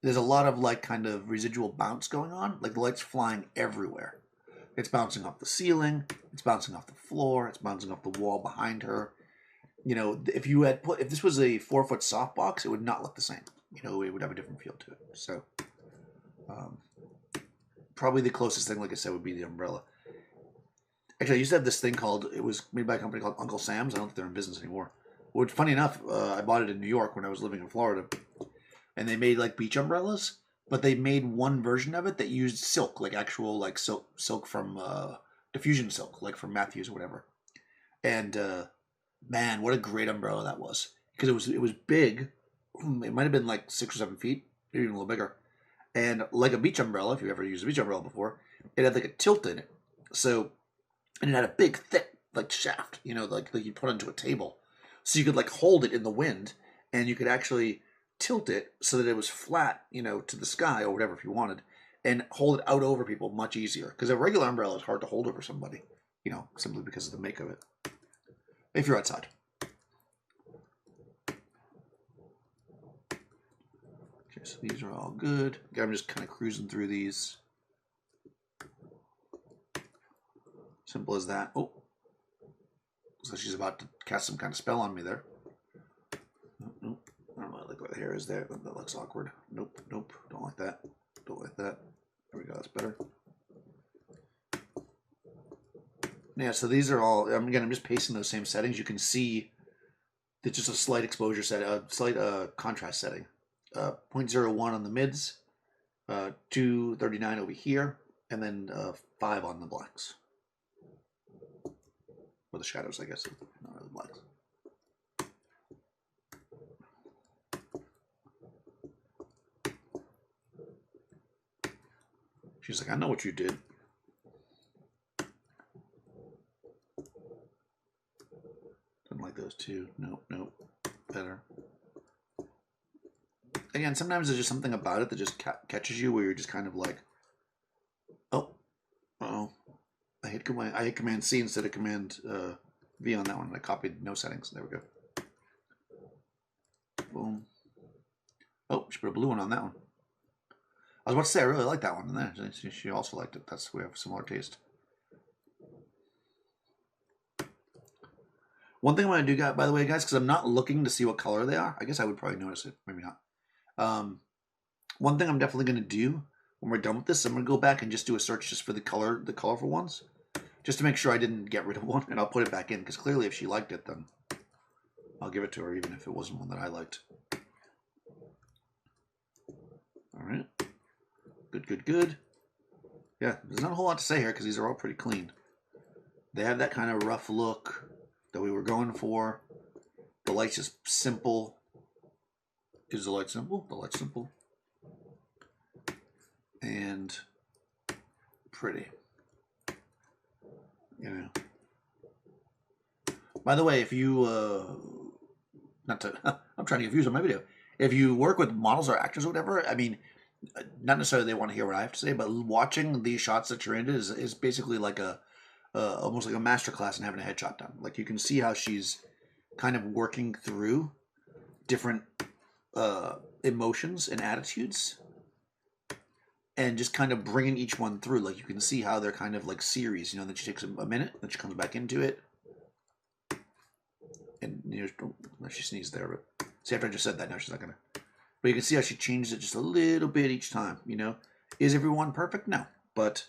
there's a lot of like kind of residual bounce going on. Like the light's flying everywhere. It's bouncing off the ceiling. It's bouncing off the floor. It's bouncing off the wall behind her. You know, if this was a 4-foot softbox, it would not look the same. You know, it would have a different feel to it. So, probably the closest thing, like I said, would be the umbrella. Actually, I used to have this thing it was made by a company called Uncle Sam's. I don't think they're in business anymore. Which, funny enough, I bought it in New York when I was living in Florida. And they made like beach umbrellas. But they made one version of it that used silk, like actual like silk from diffusion silk, like from Matthews or whatever. And man, what a great umbrella that was! Because it was big. It might have been like 6 or 7 feet, maybe even a little bigger. And like a beach umbrella, if you've ever used a beach umbrella before, it had like a tilt in it. So, and it had a big, thick like shaft, you know, like you put onto a table, so you could like hold it in the wind, and you could actually tilt it so that it was flat, you know, to the sky or whatever if you wanted, and hold it out over people much easier. Because a regular umbrella is hard to hold over somebody, you know, simply because of the make of it. If you're outside. Okay, so these are all good. Okay, I'm just kind of cruising through these. Simple as that. Oh, so she's about to cast some kind of spell on me there. Nope. I don't know, like what the hair is there. That looks awkward. Nope. Don't like that. Don't like that. There we go. That's better. Yeah, so these are all, I'm just pasting those same settings. You can see it's just a slight exposure set, a slight contrast setting. 0.01 on the mids, 239 over here, and then 5 on the blacks. Or the shadows, I guess. Not really blacks. She's like, I know what you did. Didn't like those two. Nope. Better. Again, sometimes there's just something about it that just catches you where you're just kind of like, oh, uh-oh. I hit Command C instead of Command V on that one. I copied no settings. There we go. Boom. Oh, she put a blue one on that one. I was about to say I really like that one. And then she also liked it. We have similar taste. One thing I'm going to do, by the way, guys, because I'm not looking to see what color they are. I guess I would probably notice it. Maybe not. One thing I'm definitely going to do when we're done with this, I'm going to go back and just do a search just for the colorful ones, just to make sure I didn't get rid of one, and I'll put it back in, because clearly if she liked it, then I'll give it to her, even if it wasn't one that I liked. All right. Good, good, good. Yeah, there's not a whole lot to say here, because these are all pretty clean. They have that kind of rough look that we were going for. The light's just simple. Is the light simple? The light's simple. And pretty. You know. By the way, if you, I'm trying to get views on my video. If you work with models or actors or whatever, I mean, not necessarily they want to hear what I have to say, but watching these shots that you're into is basically like almost like a master class in having a headshot done. Like you can see how she's kind of working through different emotions and attitudes, and just kind of bringing each one through. Like you can see how they're kind of like series. Then she takes a minute, then she comes back into it, and she sneezed there. But see, after I just said that, now she's not gonna. But you can see how she changes it just a little bit each time. Is everyone perfect? No, but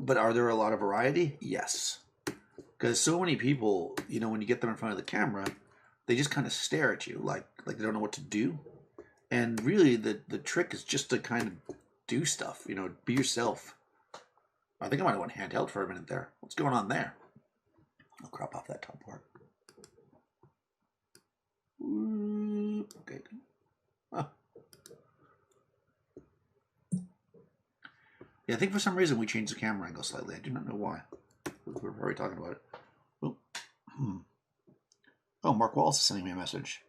are there a lot of variety? Yes. Because so many people, when you get them in front of the camera, they just kind of stare at you like they don't know what to do. And really, the trick is just to kind of do stuff, be yourself. I think I might have went handheld for a minute there. What's going on there? I'll crop off that top part. Okay. Oh. Yeah, I think for some reason we changed the camera angle slightly. I do not know why. We're already talking about it. Oh, Mark Wallace is sending me a message.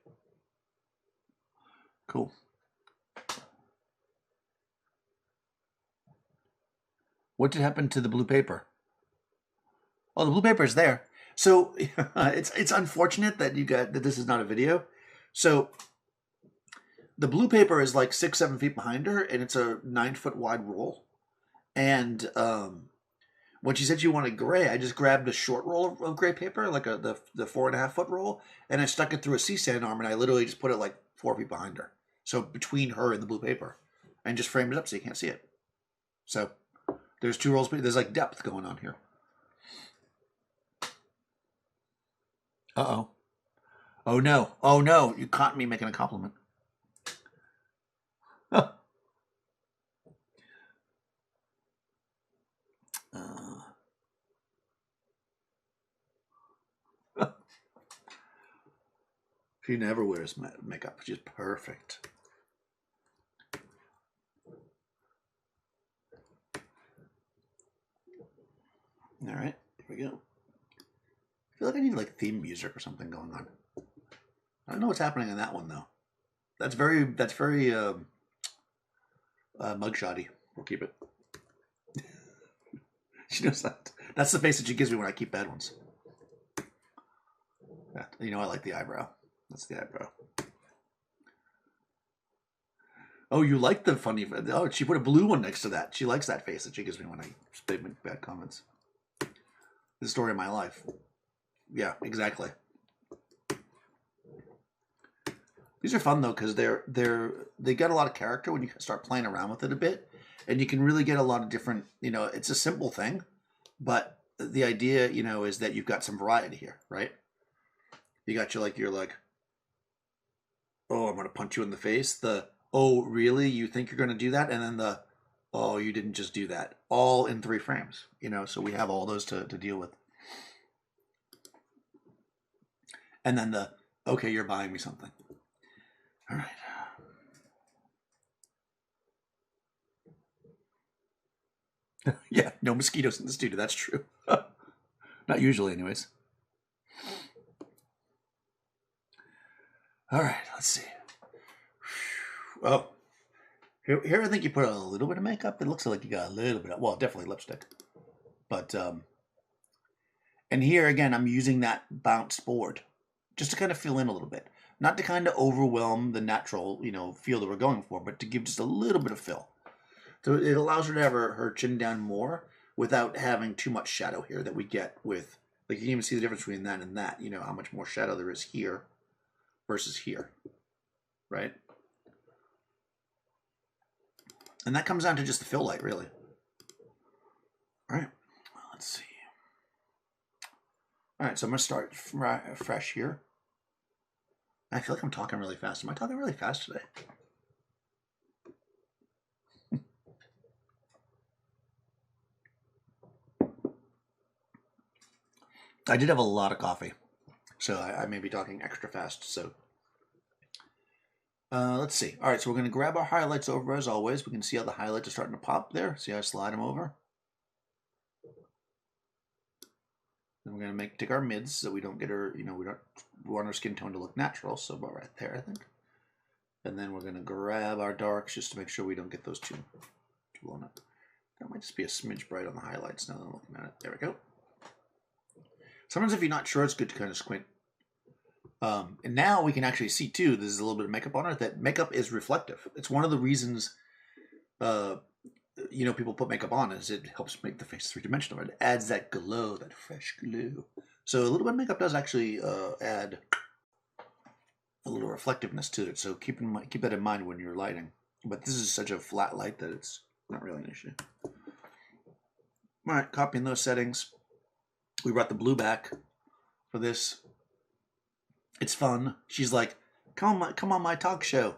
Cool. What did happen to the blue paper? Oh, the blue paper is there. So it's unfortunate that that this is not a video. So the blue paper is like 6-7 feet behind her, and it's a 9-foot wide roll. And when she said she wanted gray, I just grabbed a short roll of gray paper, like the 4.5-foot roll, and I stuck it through a C-SAN arm, and I literally just put it like 4 feet behind her. So between her and the blue paper, and just framed it up so you can't see it. So there's 2 rolls, but there's like depth going on here. Uh-oh. Oh no. Oh no. You caught me making a compliment. She never wears makeup. She's perfect. All right, here we go. I feel like I need like theme music or something going on. I don't know what's happening in that one though. That's very mugshotty. We'll keep it. She knows that. That's the face that she gives me when I keep bad ones. Yeah, I like the eyebrow. That's the eyebrow. Oh, you like the funny... Oh, she put a blue one next to that. She likes that face that she gives me when I make bad comments. The story of my life. Yeah, exactly. These are fun though, because they get a lot of character when you start playing around with it a bit, and you can really get a lot of different. It's a simple thing, but the idea, is that you've got some variety here, right? You got you're like, oh, I'm gonna punch you in the face. The oh, really? You think you're gonna do that? And then the oh, you didn't just do that. All in 3 frames, So we have all those to deal with. And then the okay, you're buying me something. All right. Yeah, no mosquitoes in the studio. That's true. Not usually, anyways. All right, let's see. Oh, here I think you put a little bit of makeup. It looks like you got a little bit of, well, definitely lipstick. But, and here again, I'm using that bounced board just to kind of fill in a little bit. Not to kind of overwhelm the natural, feel that we're going for, but to give just a little bit of fill. So it allows her to have her chin down more, without having too much shadow here that we get with, like you can even see the difference between that and that, you know, how much more shadow there is here versus here, right? And that comes down to just the fill light, really. All right, let's see. All right, so I'm going to start fresh here. I feel like I'm talking really fast. Am I talking really fast today? I did have a lot of coffee, so I may be talking extra fast. So let's see. All right, so we're going to grab our highlights over as always. We can see how the highlights are starting to pop there. See how I slide them over? Then we're going to take our mids so we don't get our, we don't want our skin tone to look natural. So about right there, I think. And then we're going to grab our darks just to make sure we don't get those too blown up. That might just be a smidge bright on the highlights now that I'm looking at it. There we go. Sometimes if you're not sure, it's good to kind of squint. And now we can actually see too, there's a little bit of makeup on it, that makeup is reflective. It's one of the reasons, people put makeup on is it helps make the face three-dimensional. It adds that glow, that fresh glow. So a little bit of makeup does actually add a little reflectiveness to it. So keep that in mind when you're lighting. But this is such a flat light that it's not really an issue. All right, copying those settings. We brought the blue back for this. It's fun. She's like, come on my talk show.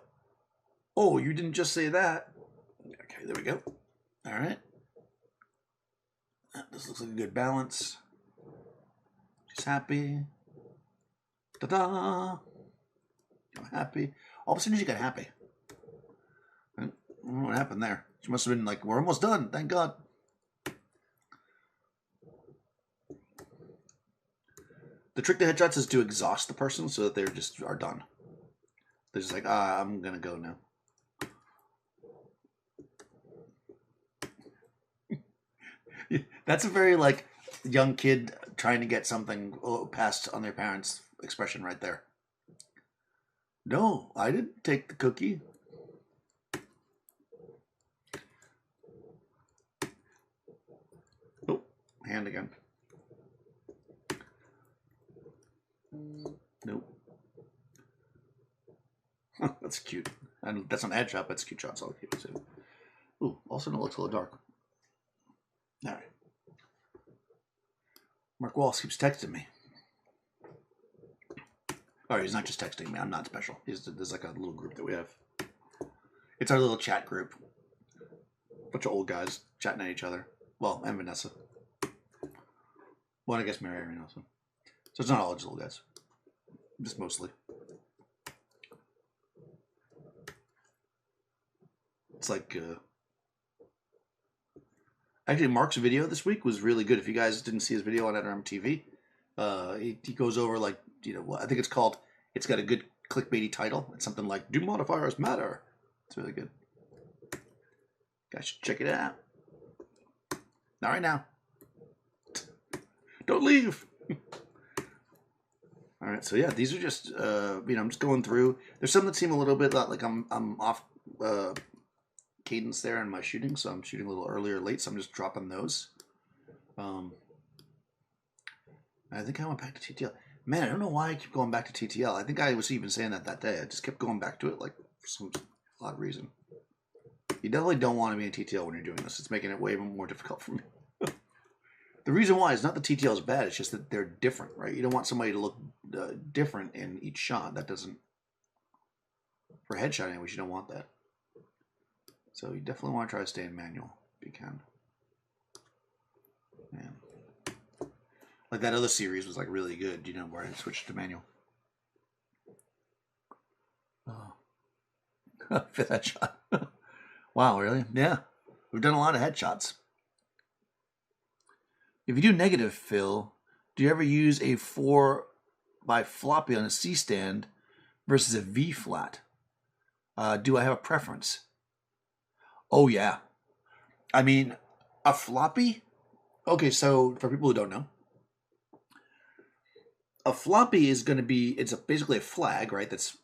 Oh, you didn't just say that. Okay, there we go. All right. This looks like a good balance. She's happy. Ta-da! I'm happy. All of a sudden she got happy. I don't know what happened there. She must have been like, we're almost done. Thank God. The trick to headshots is to exhaust the person so that they just are done. They're just like, I'm going to go now. That's a very, like, young kid trying to get something passed on their parents' expression right there. No, I didn't take the cookie. Oh, hand again. Nope. That's cute. And that's an ad shot, but it's a cute shot, so I'll keep it too. Ooh, also it looks a little dark. All right. Mark Wallace keeps texting me. Oh, he's not just texting me. I'm not special. There's like a little group that we have. It's our little chat group. Bunch of old guys chatting at each other. Well, and Vanessa. Well, I guess Mary Irene also. So it's not all just old guys. Just mostly. It's like... Actually, Mark's video this week was really good. If you guys didn't see his video on NRM TV, he goes over, like, I think it's called, it's got a good clickbaity title. It's something like, Do Modifiers Matter? It's really good. Guys should check it out. Not right now. Don't leave. All right, so yeah, these are just, I'm just going through. There's some that seem a little bit like I'm off cadence there in my shooting, so I'm shooting a little earlier late, so I'm just dropping those. I think I went back to TTL. Man, I don't know why I keep going back to TTL. I think I was even saying that day. I just kept going back to it, like, for some odd reason. You definitely don't want to be in TTL when you're doing this. It's making it way more difficult for me. The reason why is not that TTL is bad. It's just that they're different, right? You don't want somebody to look different in each shot. That doesn't... For a headshot, anyways, you don't want that. So you definitely want to try to stay in manual if you can. Man. Like that other series was like really good, where I switched to manual. Oh. Fifth headshot. Wow, really? Yeah. We've done a lot of headshots. If you do negative fill, do you ever use a 4x floppy on a C stand versus a V flat? Do I have a preference? Oh, yeah. I mean, a floppy? Okay, so for people who don't know, a floppy is going to be, it's basically a flag, right? That's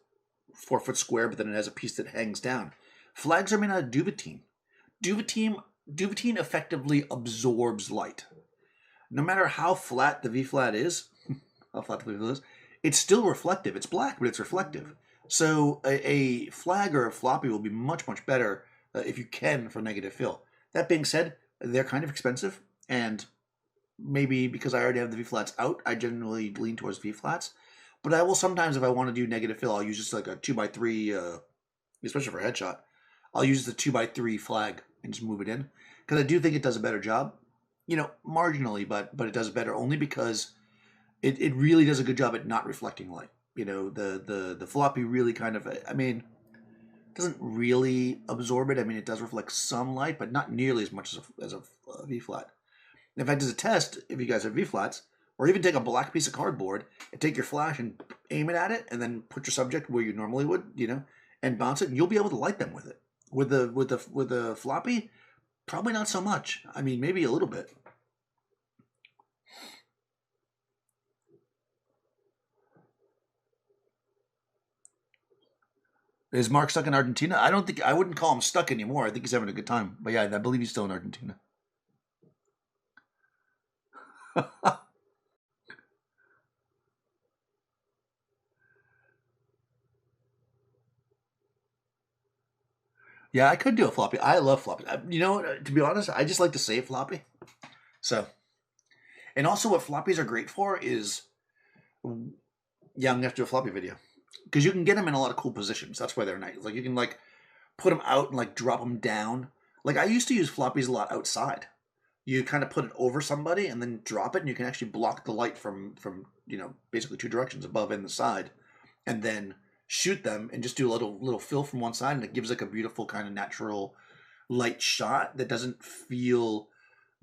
4 foot square, but then it has a piece that hangs down. Flags are made out of duvetine. Duvetine Duvetine effectively absorbs light. No matter how flat the V flat is, how flat the V flat is, it's still reflective. It's black, but it's reflective. So a flag or a floppy will be much, much better if you can for negative fill. That being said, they're kind of expensive, and maybe because I already have the V flats out, I generally lean towards V flats. But I will sometimes, if I want to do negative fill, I'll use just like a 2x3, especially for headshot. I'll use the 2x3 flag and just move it in because I do think it does a better job. Marginally, but it does better only because it really does a good job at not reflecting light. The floppy really kind of, I mean, doesn't really absorb it. I mean, it does reflect some light, but not nearly as much as a V flat. In fact, as a test, if you guys have V flats, or even take a black piece of cardboard and take your flash and aim it at it, and then put your subject where you normally would, and bounce it, and you'll be able to light them with it. With the floppy, probably not so much. I mean, maybe a little bit. Is Mark stuck in Argentina? I wouldn't call him stuck anymore. I think he's having a good time. But yeah, I believe he's still in Argentina. Yeah, I could do a floppy. I love floppy. To be honest, I just like to save floppy. So, and also what floppies are great for is, yeah, I'm gonna have to do a floppy video because you can get them in a lot of cool positions. That's why they're nice. Like you can put them out and drop them down. Like I used to use floppies a lot outside. You kind of put it over somebody and then drop it, and you can actually block the light from basically two directions, above and the side, and then shoot them and just do a little fill from one side, and it gives a beautiful kind of natural light shot that doesn't feel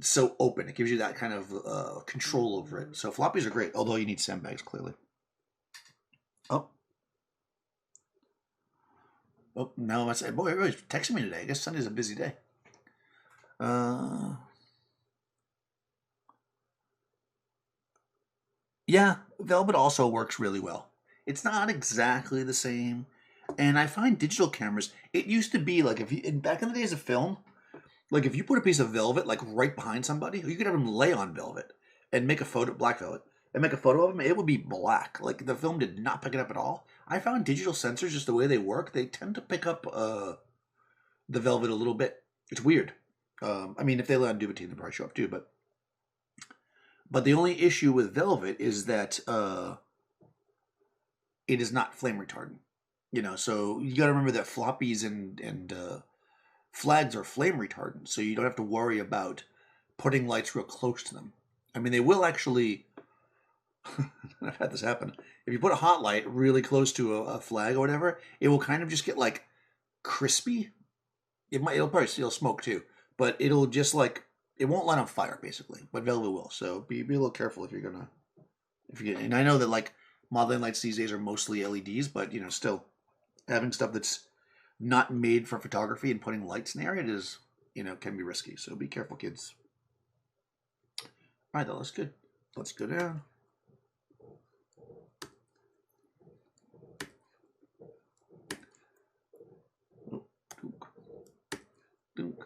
so open. It gives you that kind of control over it. So floppies are great, although you need sandbags clearly. Oh, now I boy, everybody's texting me today. I guess Sunday's a busy day. Yeah, Velvet also works really well. It's not exactly the same, and I find digital cameras. It used to be like back in the days of film, like if you put a piece of velvet right behind somebody, you could have them lay on velvet and make a photo, black velvet, and make a photo of them. It would be black. Like the film did not pick it up at all. I found digital sensors, just the way they work, they tend to pick up the velvet a little bit. It's weird. I mean, if they lay on Duvetine, they'll probably show up too. But the only issue with velvet is that it is not flame retardant. So you got to remember that floppies and flags are flame retardant, so you don't have to worry about putting lights real close to them. I mean, they will actually. I've had this happen. If you put a hot light really close to a flag or whatever, it will kind of just get crispy. It'll probably still smoke too, but it'll just it won't light on fire basically. But velvet will. So be a little careful if you're gonna and I know that modeling lights these days are mostly LEDs, but still having stuff that's not made for photography and putting lights near it is can be risky. So be careful, kids. All right, that's good. Let's go down. Dunk.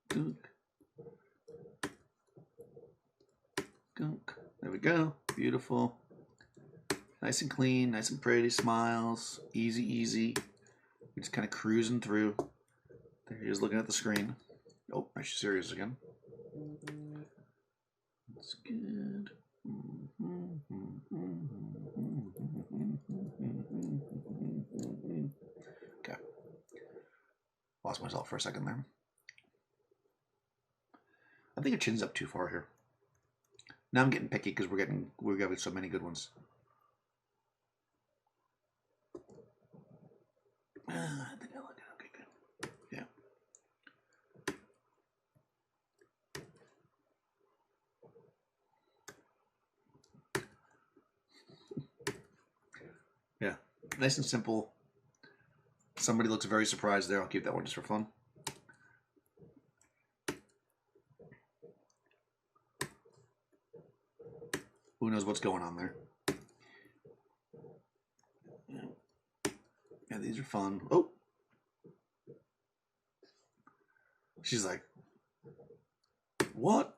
Dunk. Dunk. There we go. Beautiful. Nice and clean, nice and pretty, smiles, easy. We're just kind of cruising through. There he is looking at the screen. Oh, are you serious again? That's good. Okay. Lost myself for a second there. I think your chin's up too far here. Now I'm getting picky because we're getting so many good ones. I think I like it. Okay, good. Yeah. Yeah. Nice and simple. Somebody looks very surprised there. I'll keep that one just for fun. Who knows what's going on there? Yeah, these are fun. Oh. She's like, what?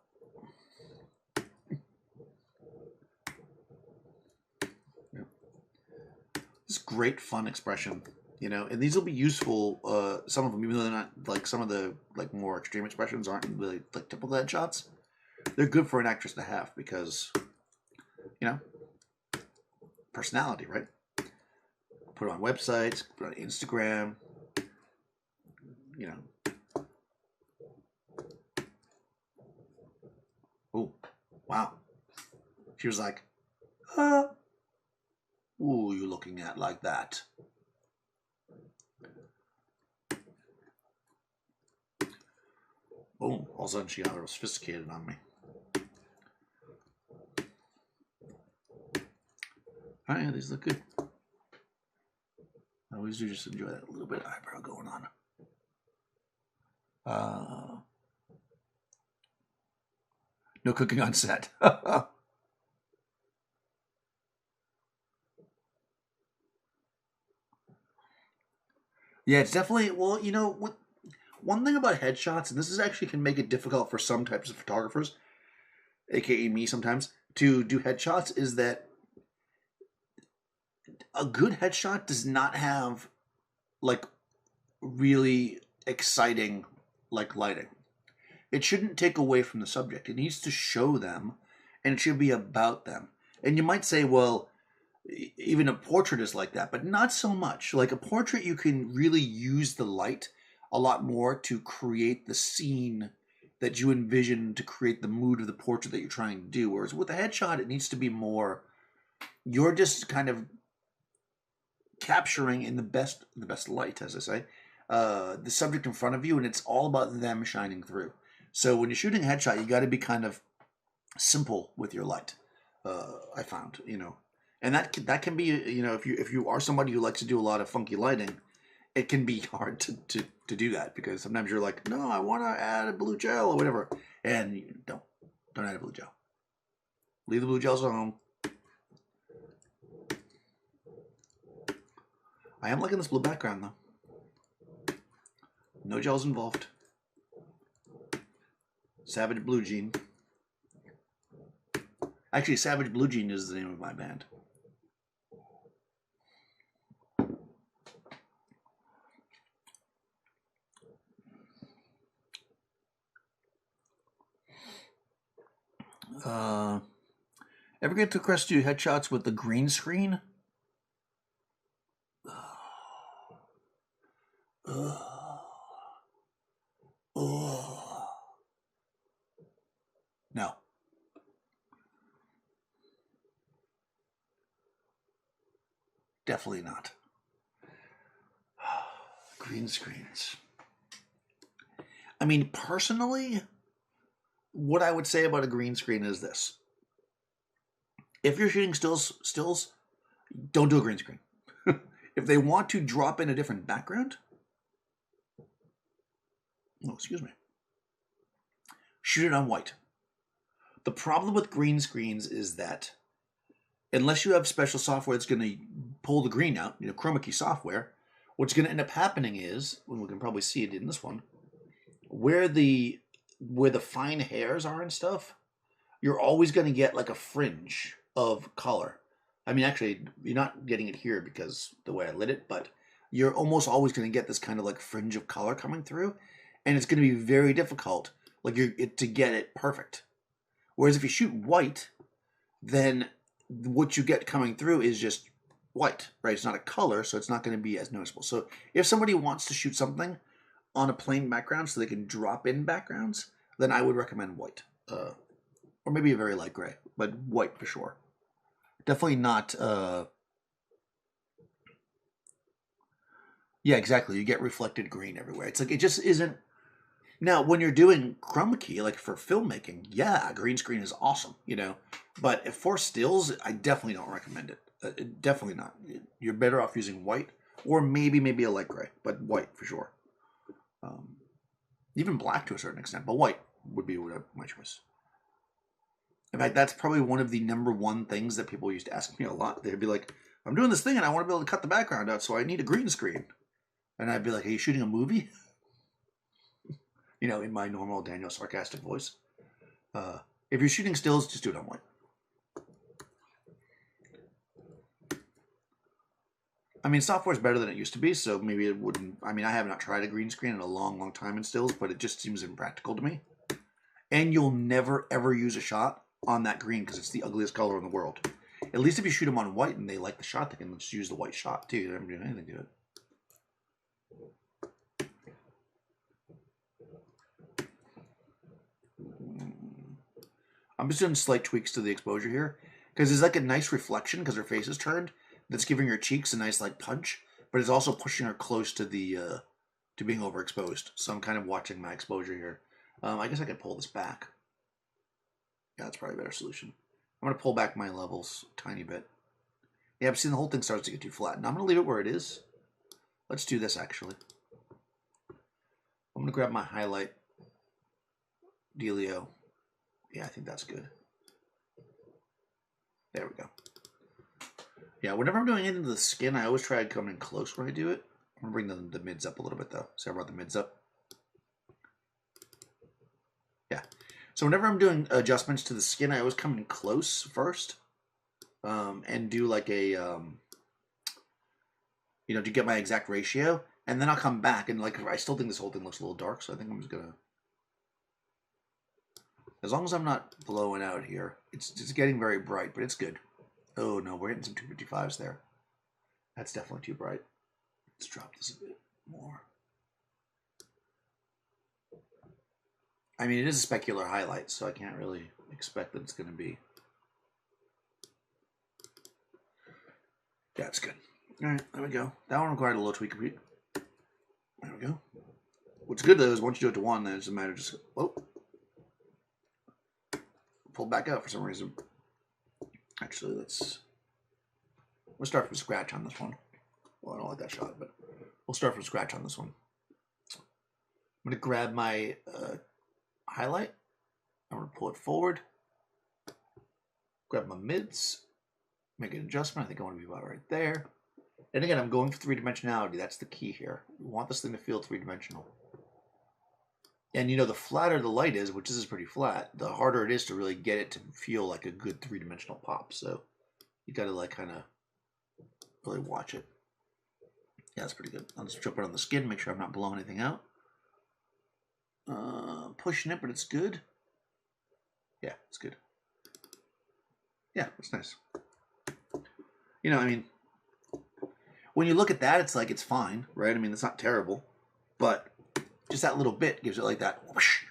Yeah. This great fun expression, you know, and these will be useful. Some of them, even though they're not like some of the like more extreme expressions aren't really like typical headshots. They're good for an actress to have because, you know, personality, right? Put it on websites, put it on Instagram, you know. Oh, wow. She was like, who are you looking at like that? Boom. All of a sudden she got real sophisticated on me. Oh yeah, these look good. I always do just enjoy that little bit of eyebrow going on. No cooking on set. Yeah, it's definitely, well, you know, one thing about headshots, and this is actually can make it difficult for some types of photographers, aka me sometimes, to do headshots, is that a good headshot does not have like really exciting like lighting. It shouldn't take away from the subject. It needs to show them, and it should be about them. And you might say, well, even a portrait is like that, but not so much. Like a portrait, you can really use the light a lot more to create the scene that you envision, to create the mood of the portrait that you're trying to do. Whereas with a headshot, it needs to be more, you're just kind of capturing in the best light, as I say, the subject in front of you, and it's all about them shining through. So when you're shooting a headshot, you got to be kind of simple with your light. I found, you know, and that can be, you know, if you are somebody who likes to do a lot of funky lighting, it can be hard to do that, because sometimes you're like, no, I want to add a blue gel or whatever, and you don't add a blue gel. Leave the blue gels at home. I am liking this blue background though. No gels involved. Savage Blue Jean. Actually, Savage Blue Jean is the name of my band. Ever get to request do headshots with the green screen? No. Definitely not. Green screens. I mean, personally, what I would say about a green screen is this. If you're shooting stills, don't do a green screen. If they want to drop in a different background, oh, excuse me, shoot it on white. The problem with green screens is that unless you have special software that's going to pull the green out, you know, chroma key software, what's going to end up happening is, well, we can probably see it in this one, where the fine hairs are and stuff, you're always going to get like a fringe of color. I mean, actually, you're not getting it here because the way I lit it, but you're almost always going to get this kind of like fringe of color coming through, and it's going to be very difficult, like to get it perfect. Whereas if you shoot white, then what you get coming through is just white, right? It's not a color, so it's not going to be as noticeable. So if somebody wants to shoot something on a plain background so they can drop in backgrounds, then I would recommend white. Or maybe a very light gray, but white for sure. Definitely not... Yeah, exactly. You get reflected green everywhere. It's like, it just isn't... Now, when you're doing chroma key, like for filmmaking, yeah, green screen is awesome, you know. But for stills, I definitely don't recommend it. Definitely not. You're better off using white, or maybe a light gray, but white for sure. Even black to a certain extent, but white would be my choice. In fact, that's probably one of the number one things that people used to ask me a lot. They'd be like, I'm doing this thing and I want to be able to cut the background out, so I need a green screen. And I'd be like, are you shooting a movie? you know, in my normal Daniel sarcastic voice. If you're shooting stills, just do it on white. I mean, software is better than it used to be, so maybe it wouldn't. I mean, I have not tried a green screen in a long, long time in stills, but it just seems impractical to me. And you'll never, ever use a shot on that green because it's the ugliest color in the world. At least if you shoot them on white and they like the shot, they can just use the white shot too. They're never doing anything to it. I'm just doing slight tweaks to the exposure here because there's like a nice reflection because her face is turned that's giving her cheeks a nice like punch, but it's also pushing her close to the to being overexposed. So I'm kind of watching my exposure here. I guess I could pull this back. Yeah, that's probably a better solution. I'm going to pull back my levels a tiny bit. Yeah, but see, the whole thing starts to get too flat. Now I'm going to leave it where it is. Let's do this, actually. I'm going to grab my highlight dealio. Yeah, I think that's good. There we go. Yeah, whenever I'm doing anything to the skin, I always try to come in close when I do it. I'm going to bring the mids up a little bit, though. So I brought the mids up. Yeah. So whenever I'm doing adjustments to the skin, I always come in close first. And do like a, you know, to get my exact ratio. And then I'll come back and like, I still think this whole thing looks a little dark. So I think I'm just going to, as long as I'm not blowing out here, it's just getting very bright, but it's good. Oh no, we're hitting some 255s there. That's definitely too bright. Let's drop this a bit more. I mean, it is a specular highlight, so I can't really expect that it's going to be. Yeah, it's good. All right, there we go. That one required a little tweak. There we go. What's good though is once you do it to one, then it's a matter of just whoa, pull back out for some reason. Actually, let's start from scratch on this one. Well, I don't like that shot, but we'll start from scratch on this one. I'm gonna grab my highlight. I'm gonna pull it forward. Grab my mids. Make an adjustment. I think I want to be about right there. And again, I'm going for three-dimensionality. That's the key here. We want this thing to feel three-dimensional. And you know, the flatter the light is, which this is pretty flat, the harder it is to really get it to feel like a good three-dimensional pop. So you got to like kind of really watch it. Yeah, that's pretty good. I'll just jump it on the skin, make sure I'm not blowing anything out. Pushing it, but it's good. Yeah, it's good. Yeah, it's nice. You know, I mean, when you look at that, it's like, it's fine, right? I mean, it's not terrible, but just that little bit gives it like that whoosh.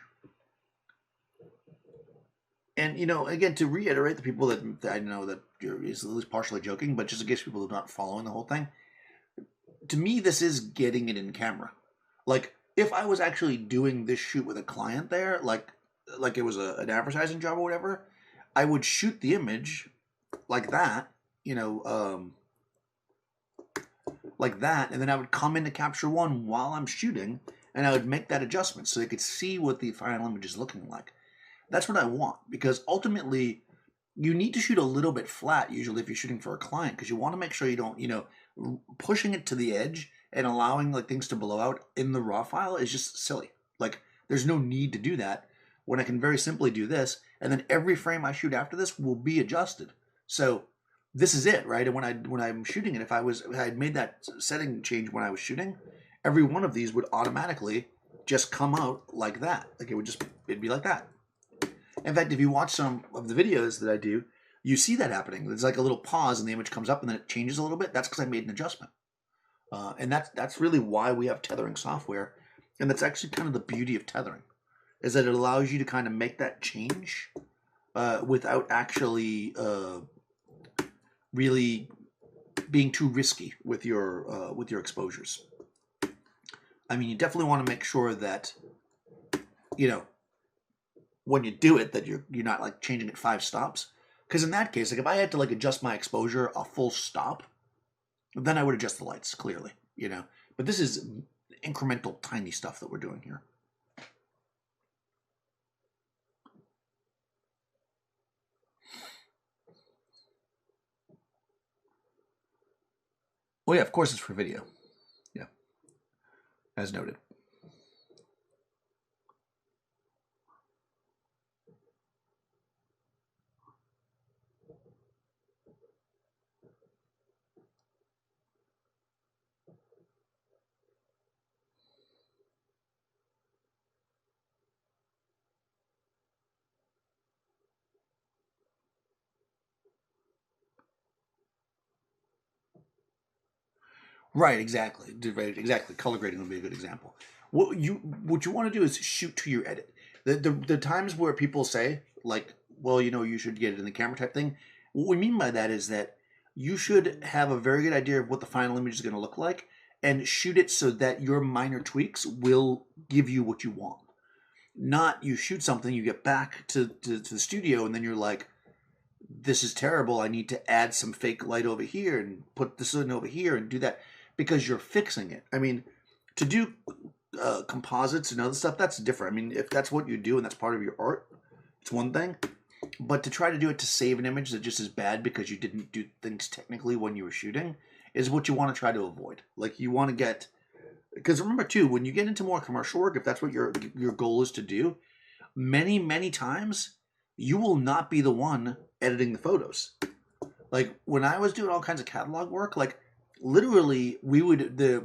And, you know, again, to reiterate the people that I know that you're at least partially joking, but just in case people are not following the whole thing, to me, this is getting it in camera. Like, if I was actually doing this shoot with a client there, like it was an advertising job or whatever, I would shoot the image like that, you know, like that, and then I would come into Capture One while I'm shooting, and I would make that adjustment so they could see what the final image is looking like. That's what I want, because ultimately, you need to shoot a little bit flat, usually, if you're shooting for a client, because you want to make sure you don't, you know, pushing it to the edge and allowing like things to blow out in the raw file is just silly. Like, there's no need to do that when I can very simply do this, and then every frame I shoot after this will be adjusted. So this is it, right? And when I'm shooting it, if I had made that setting change when I was shooting, every one of these would automatically just come out like that. Like it'd be like that. In fact, if you watch some of the videos that I do, you see that happening. There's like a little pause and the image comes up and then it changes a little bit. That's because I made an adjustment. And that's really why we have tethering software. And that's actually kind of the beauty of tethering, is that it allows you to kind of make that change without actually really being too risky with your exposures. I mean, you definitely want to make sure that, you know, when you do it, that you're not like changing it 5 stops. Because in that case, like if I had to like adjust my exposure a full stop, then I would adjust the lights clearly, you know. But this is incremental, tiny stuff that we're doing here. Oh yeah, of course it's for video. Yeah, as noted. Right, exactly. Right, exactly. Color grading would be a good example. What you want to do is shoot to your edit. The times where people say like, well, you should get it in the camera type thing. What we mean by that is that you should have a very good idea of what the final image is going to look like and shoot it so that your minor tweaks will give you what you want. Not you shoot something, you get back to the studio, and then you're like, this is terrible. I need to add some fake light over here and put this in over here and do that because you're fixing it. I mean, to do composites and other stuff, that's different. I mean, if that's what you do and that's part of your art, it's one thing. But to try to do it to save an image that just is bad because you didn't do things technically when you were shooting is what you want to try to avoid. Like you want to get, because remember too, when you get into more commercial work, if that's what your goal is to do, many times you will not be the one editing the photos. Like when I was doing all kinds of catalog work, like literally we would the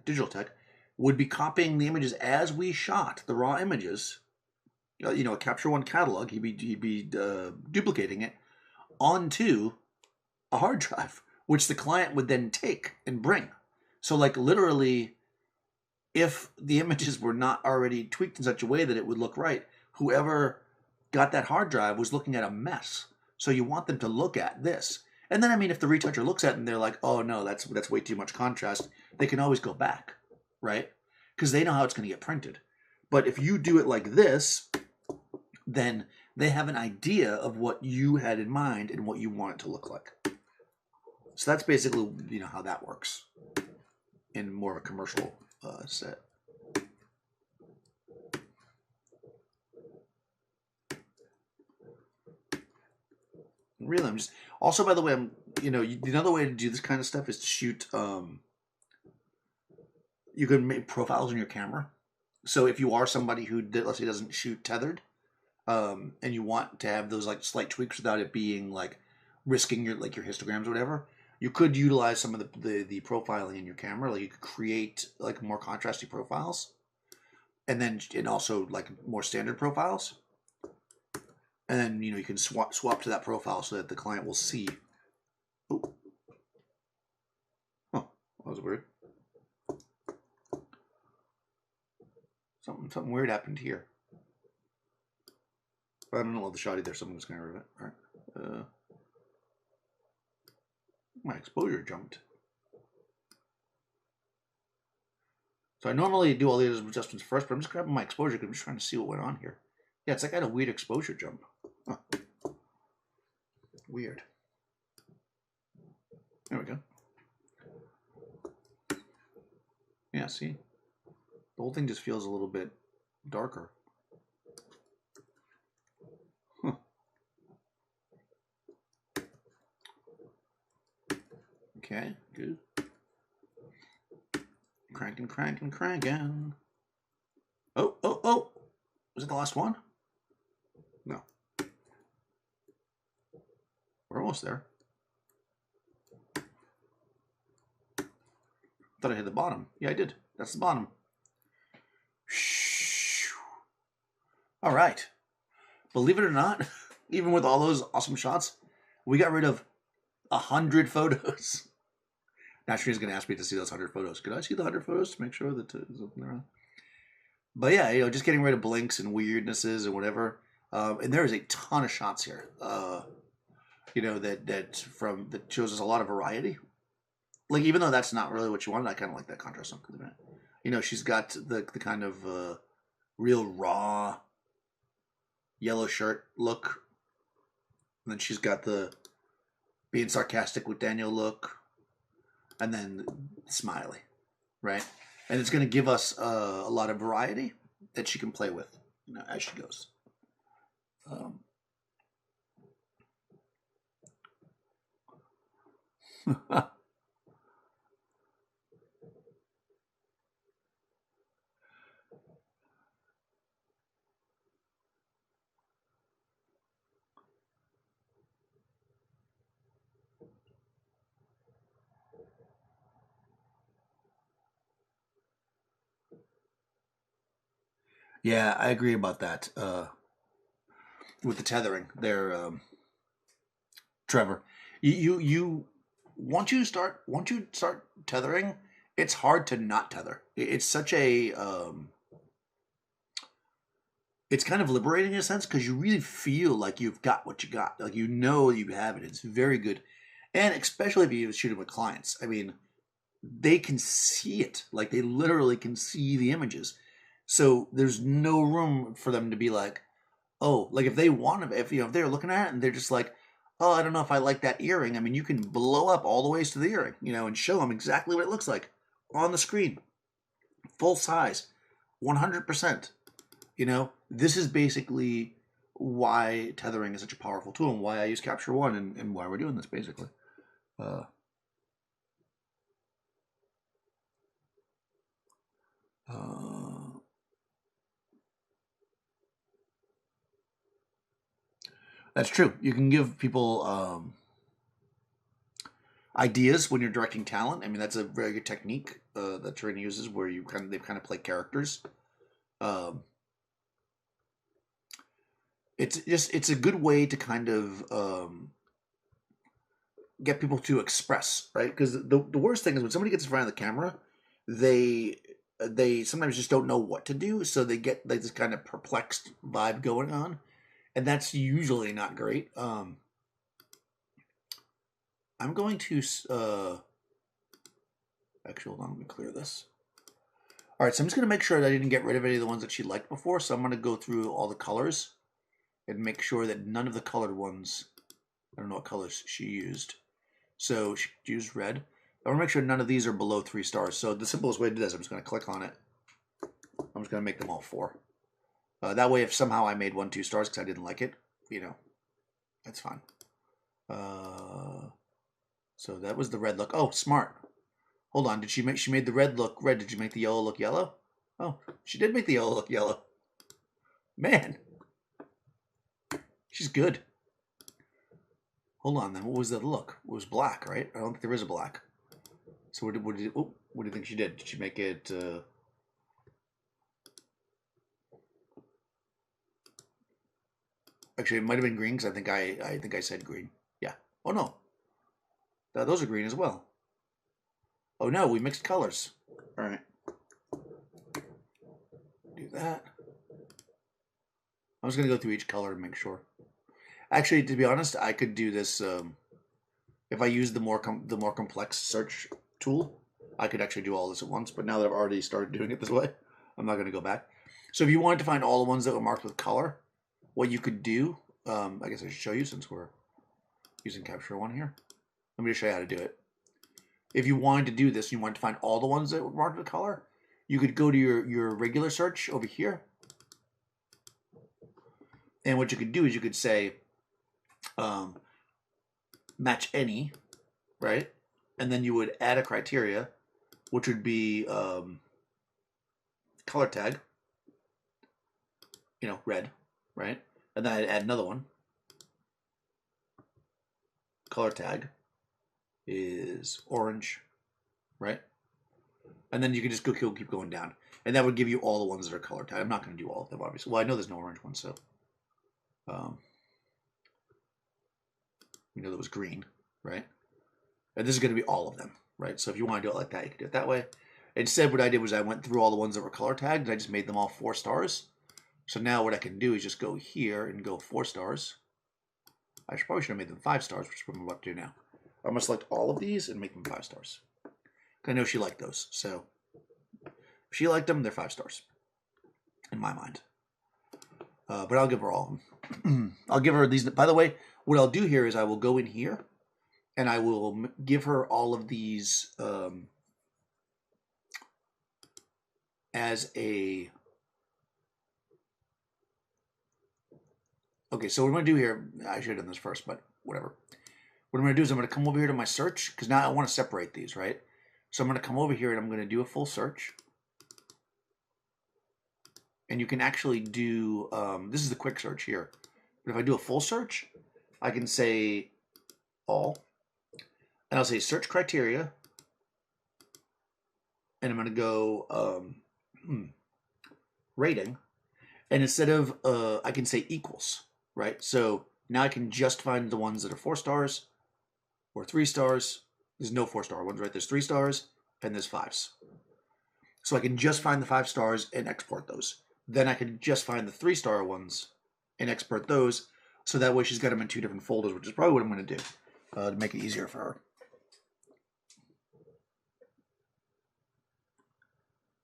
digital tech would be copying the images as we shot the raw images. A Capture One catalog, he'd be duplicating it onto a hard drive, which the client would then take and bring. So like literally, if the images were not already tweaked in such a way that it would look right, whoever got that hard drive was looking at a mess. So you want them to look at this. And then, I mean, if the retoucher looks at it and they're like, oh no, that's way too much contrast, they can always go back, right? Because they know how it's going to get printed. But if you do it like this, then they have an idea of what you had in mind and what you want it to look like. So that's basically, how that works in more of a commercial set. Really, I'm just. Also, by the way, another way to do this kind of stuff is to shoot. You can make profiles on your camera. So if you are somebody who, let's say, doesn't shoot tethered, and you want to have those like slight tweaks without it being like risking your histograms or whatever, you could utilize some of the profiling in your camera. Like you could create like more contrasty profiles, and also like more standard profiles. And then, you can swap to that profile so that the client will see. Oh, that was weird. Something weird happened here. But I don't know the shot either, so I'm just going to remove it. All right. My exposure jumped. So I normally do all these adjustments first, but I'm just grabbing my exposure because I'm just trying to see what went on here. Yeah, it's like I had a weird exposure jump. Huh. Weird. There we go. Yeah, see? The whole thing just feels a little bit darker. Huh. Okay, good. Cranking. Oh. Was it the last one? No. We're almost there. Thought I hit the bottom. Yeah, I did. That's the bottom. All right. Believe it or not, even with all those awesome shots, we got rid of 100 photos. Now she's going to ask me to see those 100 photos. Could I see the 100 photos to make sure that it's there? But yeah, just getting rid of blinks and weirdnesses and whatever. And there is a ton of shots here. That shows us a lot of variety. Like even though that's not really what you wanted, I kind of like that contrast. She's got the kind of real raw yellow shirt look, and then she's got the being sarcastic with Daniel look, and then smiley, right? And it's going to give us a lot of variety that she can play with, as she goes. Yeah, I agree about that. With the tethering there, Trevor, you once you start tethering, it's hard to not tether. It's such a it's kind of liberating in a sense because you really feel like you've got what you got. Like you know you have it. It's very good. And especially if you shoot it with clients. I mean, they can see it. Like they literally can see the images. So there's no room for them to be like, oh, like if they want to, if they're looking at it and they're just like, oh, I don't know if I like that earring. I mean, you can blow up all the ways to the earring, and show them exactly what it looks like on the screen, full size, 100%. This is basically why tethering is such a powerful tool and why I use Capture One and why we're doing this basically. Uh, that's true. You can give people ideas when you're directing talent. I mean, that's a very good technique that Tarina uses, where they kind of play characters. It's a good way to kind of get people to express, right? Because the worst thing is when somebody gets in front of the camera, they sometimes just don't know what to do, so they get like this kind of perplexed vibe going on, and that's usually not great. I'm going to actually hold on, let me clear this. All right, so I'm just going to make sure that I didn't get rid of any of the ones that she liked before. So I'm going to go through all the colors and make sure that none of the colored ones, I don't know what colors she used. So she used red. I want to make sure none of these are below 3 stars. So the simplest way to do this, I'm just going to click on it. I'm just going to make them all 4. That way, if somehow I made 1 2 stars because I didn't like it, that's fine. So that was the red look. Oh, smart. Hold on. She made the red look red. Did you make the yellow look yellow? Oh, she did make the yellow look yellow. Man. She's good. Hold on then. What was that look? It was black, right? I don't think there is a black. So what do you think she did? Did she make it actually it might have been green because I think I said green. Yeah. Oh no. Those are green as well. Oh no, we mixed colors. All right. Do that. I'm just going to go through each color to make sure. Actually, to be honest, I could do this if I use the more complex search tool. I could actually do all this at once, but now that I've already started doing it this way, I'm not going to go back. So if you wanted to find all the ones that were marked with color, what you could do, I guess I should show you since we're using Capture One here. Let me just show you how to do it. If you wanted to do this, you wanted to find all the ones that were marked with color, you could go to your regular search over here. And what you could do is you could say, match any, right? And then you would add a criteria, which would be color tag, red, right? And then I'd add another one. Color tag is orange, right? And then you can just keep going down. And that would give you all the ones that are color tag. I'm not going to do all of them, obviously. Well, I know there's no orange ones, so. That was green, right? And this is going to be all of them, right? So if you want to do it like that, you can do it that way. Instead, what I did was I went through all the ones that were color tagged, and I just made them all 4 stars. So now what I can do is just go here and go 4 stars. I probably should have made them 5 stars, which is what I'm about to do now. I'm going to select all of these and make them 5 stars. I know she liked those, so if she liked them, they're 5 stars in my mind. But I'll give her all of them. I'll give her these. By the way, what I'll do here is I will go in here and I will give her all of these as a... Okay, so what I'm going to do here, I should have done this first, but whatever. What I'm going to do is I'm going to come over here to my search, because now I want to separate these, right? So I'm going to come over here and I'm going to do a full search. And you can actually do, this is the quick search here. But if I do a full search, I can say all. And I'll say search criteria. And I'm going to go rating. And instead of, I can say equals, right? So now I can just find the ones that are 4 stars or 3 stars. There's no 4-star ones, right? There's 3 stars and there's 5s. So I can just find the 5 stars and export those. Then I can just find the 3-star ones and export those. So that way she's got them in 2 different folders, which is probably what I'm going to do to make it easier for her.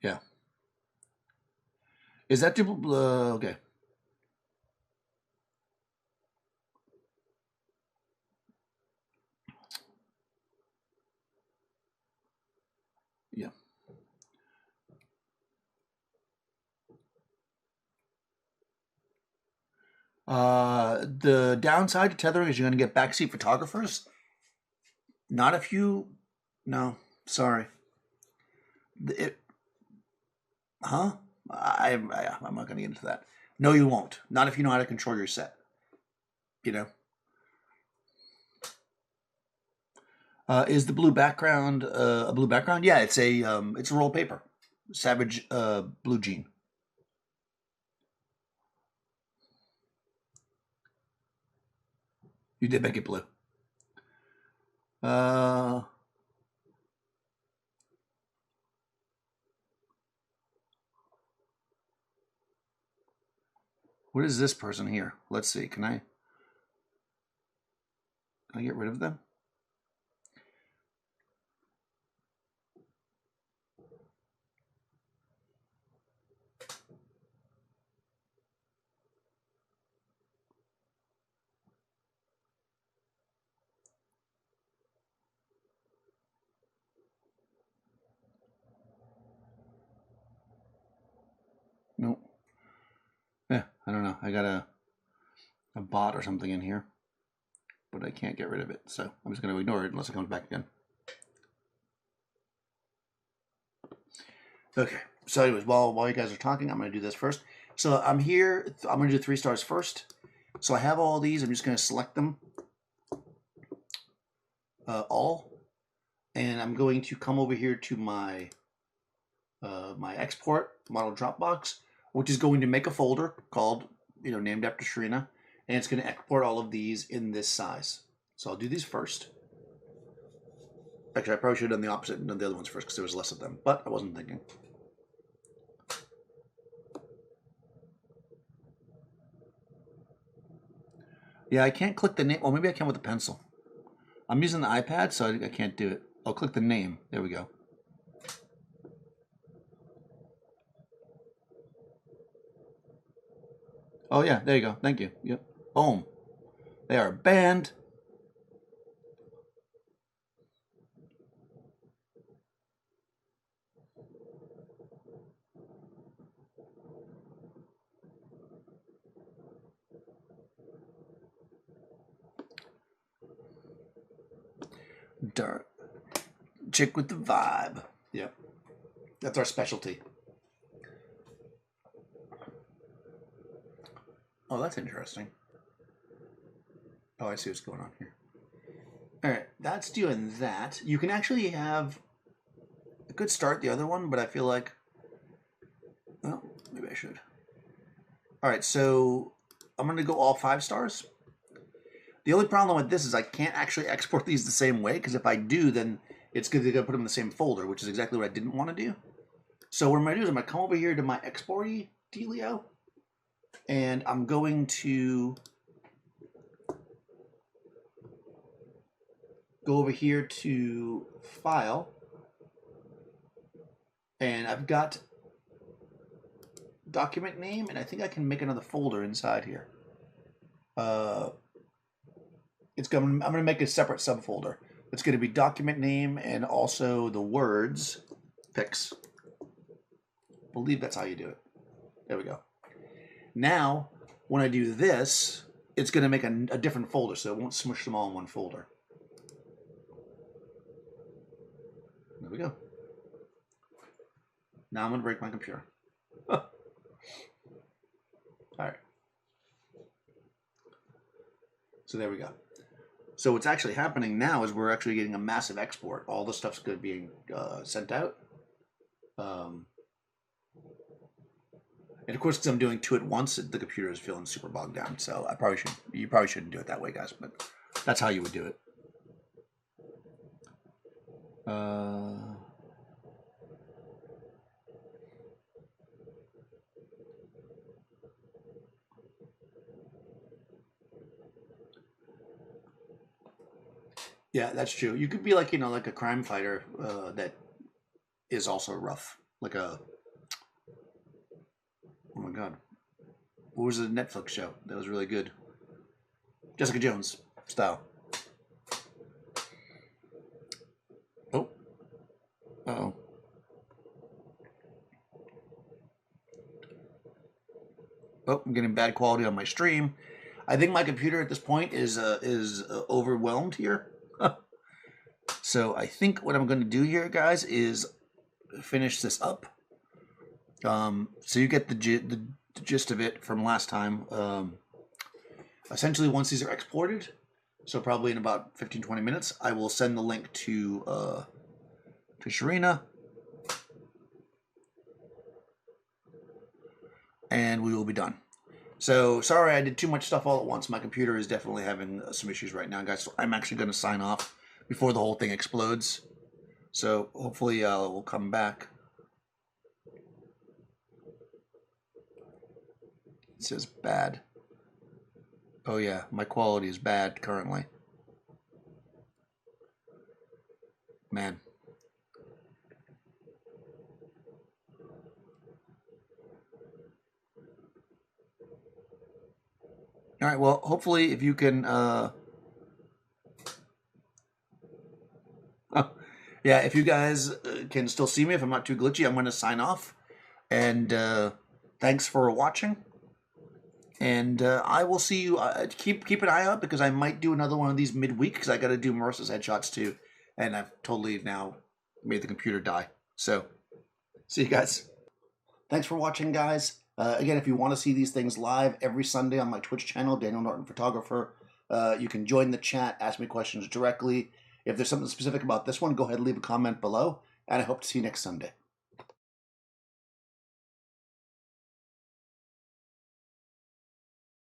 Yeah. Is that duplicate? Okay. Yeah. The downside to tethering is you're going to get backseat photographers. Not if you... No, sorry. Huh? I'm not going to get into that. No, you won't. Not if you know how to control your set. You know? Is the blue background a blue background? Yeah, it's a roll paper. Savage blue jean. You did make it blue. What is this person here? Let's see. Can I get rid of them? Nope. Yeah, I don't know. I got a bot or something in here, but I can't get rid of it. So I'm just going to ignore it unless it comes back again. Okay. So anyways, while you guys are talking, I'm going to do this first. So I'm here. I'm going to do 3 stars first. So I have all these. I'm just going to select them all. And I'm going to come over here to my my export model Dropbox, which is going to make a folder called, named after Sharina, and it's going to export all of these in this size. So I'll do these first. Actually, I probably should have done the opposite and done the other ones first because there was less of them, but I wasn't thinking. Yeah, I can't click the name. Well, maybe I can with the pencil. I'm using the iPad, so I can't do it. I'll click the name. There we go. Oh, yeah, there you go. Thank you. Yep. Boom. They are banned. Dark. Chick with the vibe. Yep. That's our specialty. Oh, that's interesting. Oh, I see what's going on here. All right, that's doing that. You can actually have a good start the other one, but I feel like, well, maybe I should. All right, so I'm going to go all 5 stars. The only problem with this is I can't actually export these the same way, because if I do, then it's going to put them in the same folder, which is exactly what I didn't want to do. So what I'm going to do is I'm going to come over here to my exporty dealio, and I'm going to go over here to File, and I've got document name, and I think I can make another folder inside here. I'm going to make a separate subfolder. It's going to be document name and also the words pics. I believe that's how you do it. There we go. Now, when I do this, it's going to make a different folder, so it won't smush them all in one folder. There we go. Now I'm going to break my computer. All right. So there we go. So what's actually happening now is we're actually getting a massive export. All the stuff's good being sent out. And of course, because I'm doing 2 at once, the computer is feeling super bogged down. So you probably shouldn't do it that way, guys. But that's how you would do it. Uh, yeah, that's true. You could be like, like a crime fighter that is also rough. Like a, oh my God, what was the Netflix show that was really good? Jessica Jones style. Oh, oh. Oh, I'm getting bad quality on my stream. I think my computer at this point is overwhelmed here. So I think what I'm going to do here, guys, is finish this up. So you get the gist of it from last time. Essentially, once these are exported, so probably in about 15-20 minutes, I will send the link to Sharina, and we will be done. So sorry I did too much stuff all at once. My computer is definitely having some issues right now, guys. So I'm actually going to sign off before the whole thing explodes. So hopefully we'll come back. It says bad. Oh yeah, my quality is bad currently. Man. All right, well, hopefully if you can yeah, if you guys can still see me, if I'm not too glitchy, I'm going to sign off. And thanks for watching. And I will see you. Keep an eye out because I might do another one of these midweek because I got to do Marissa's headshots too. And I've totally now made the computer die. So, see you guys. Thanks for watching, guys. Again, if you want to see these things live every Sunday on my Twitch channel, Daniel Norton Photographer, you can join the chat, ask me questions directly. If there's something specific about this one, go ahead and leave a comment below. And I hope to see you next Sunday.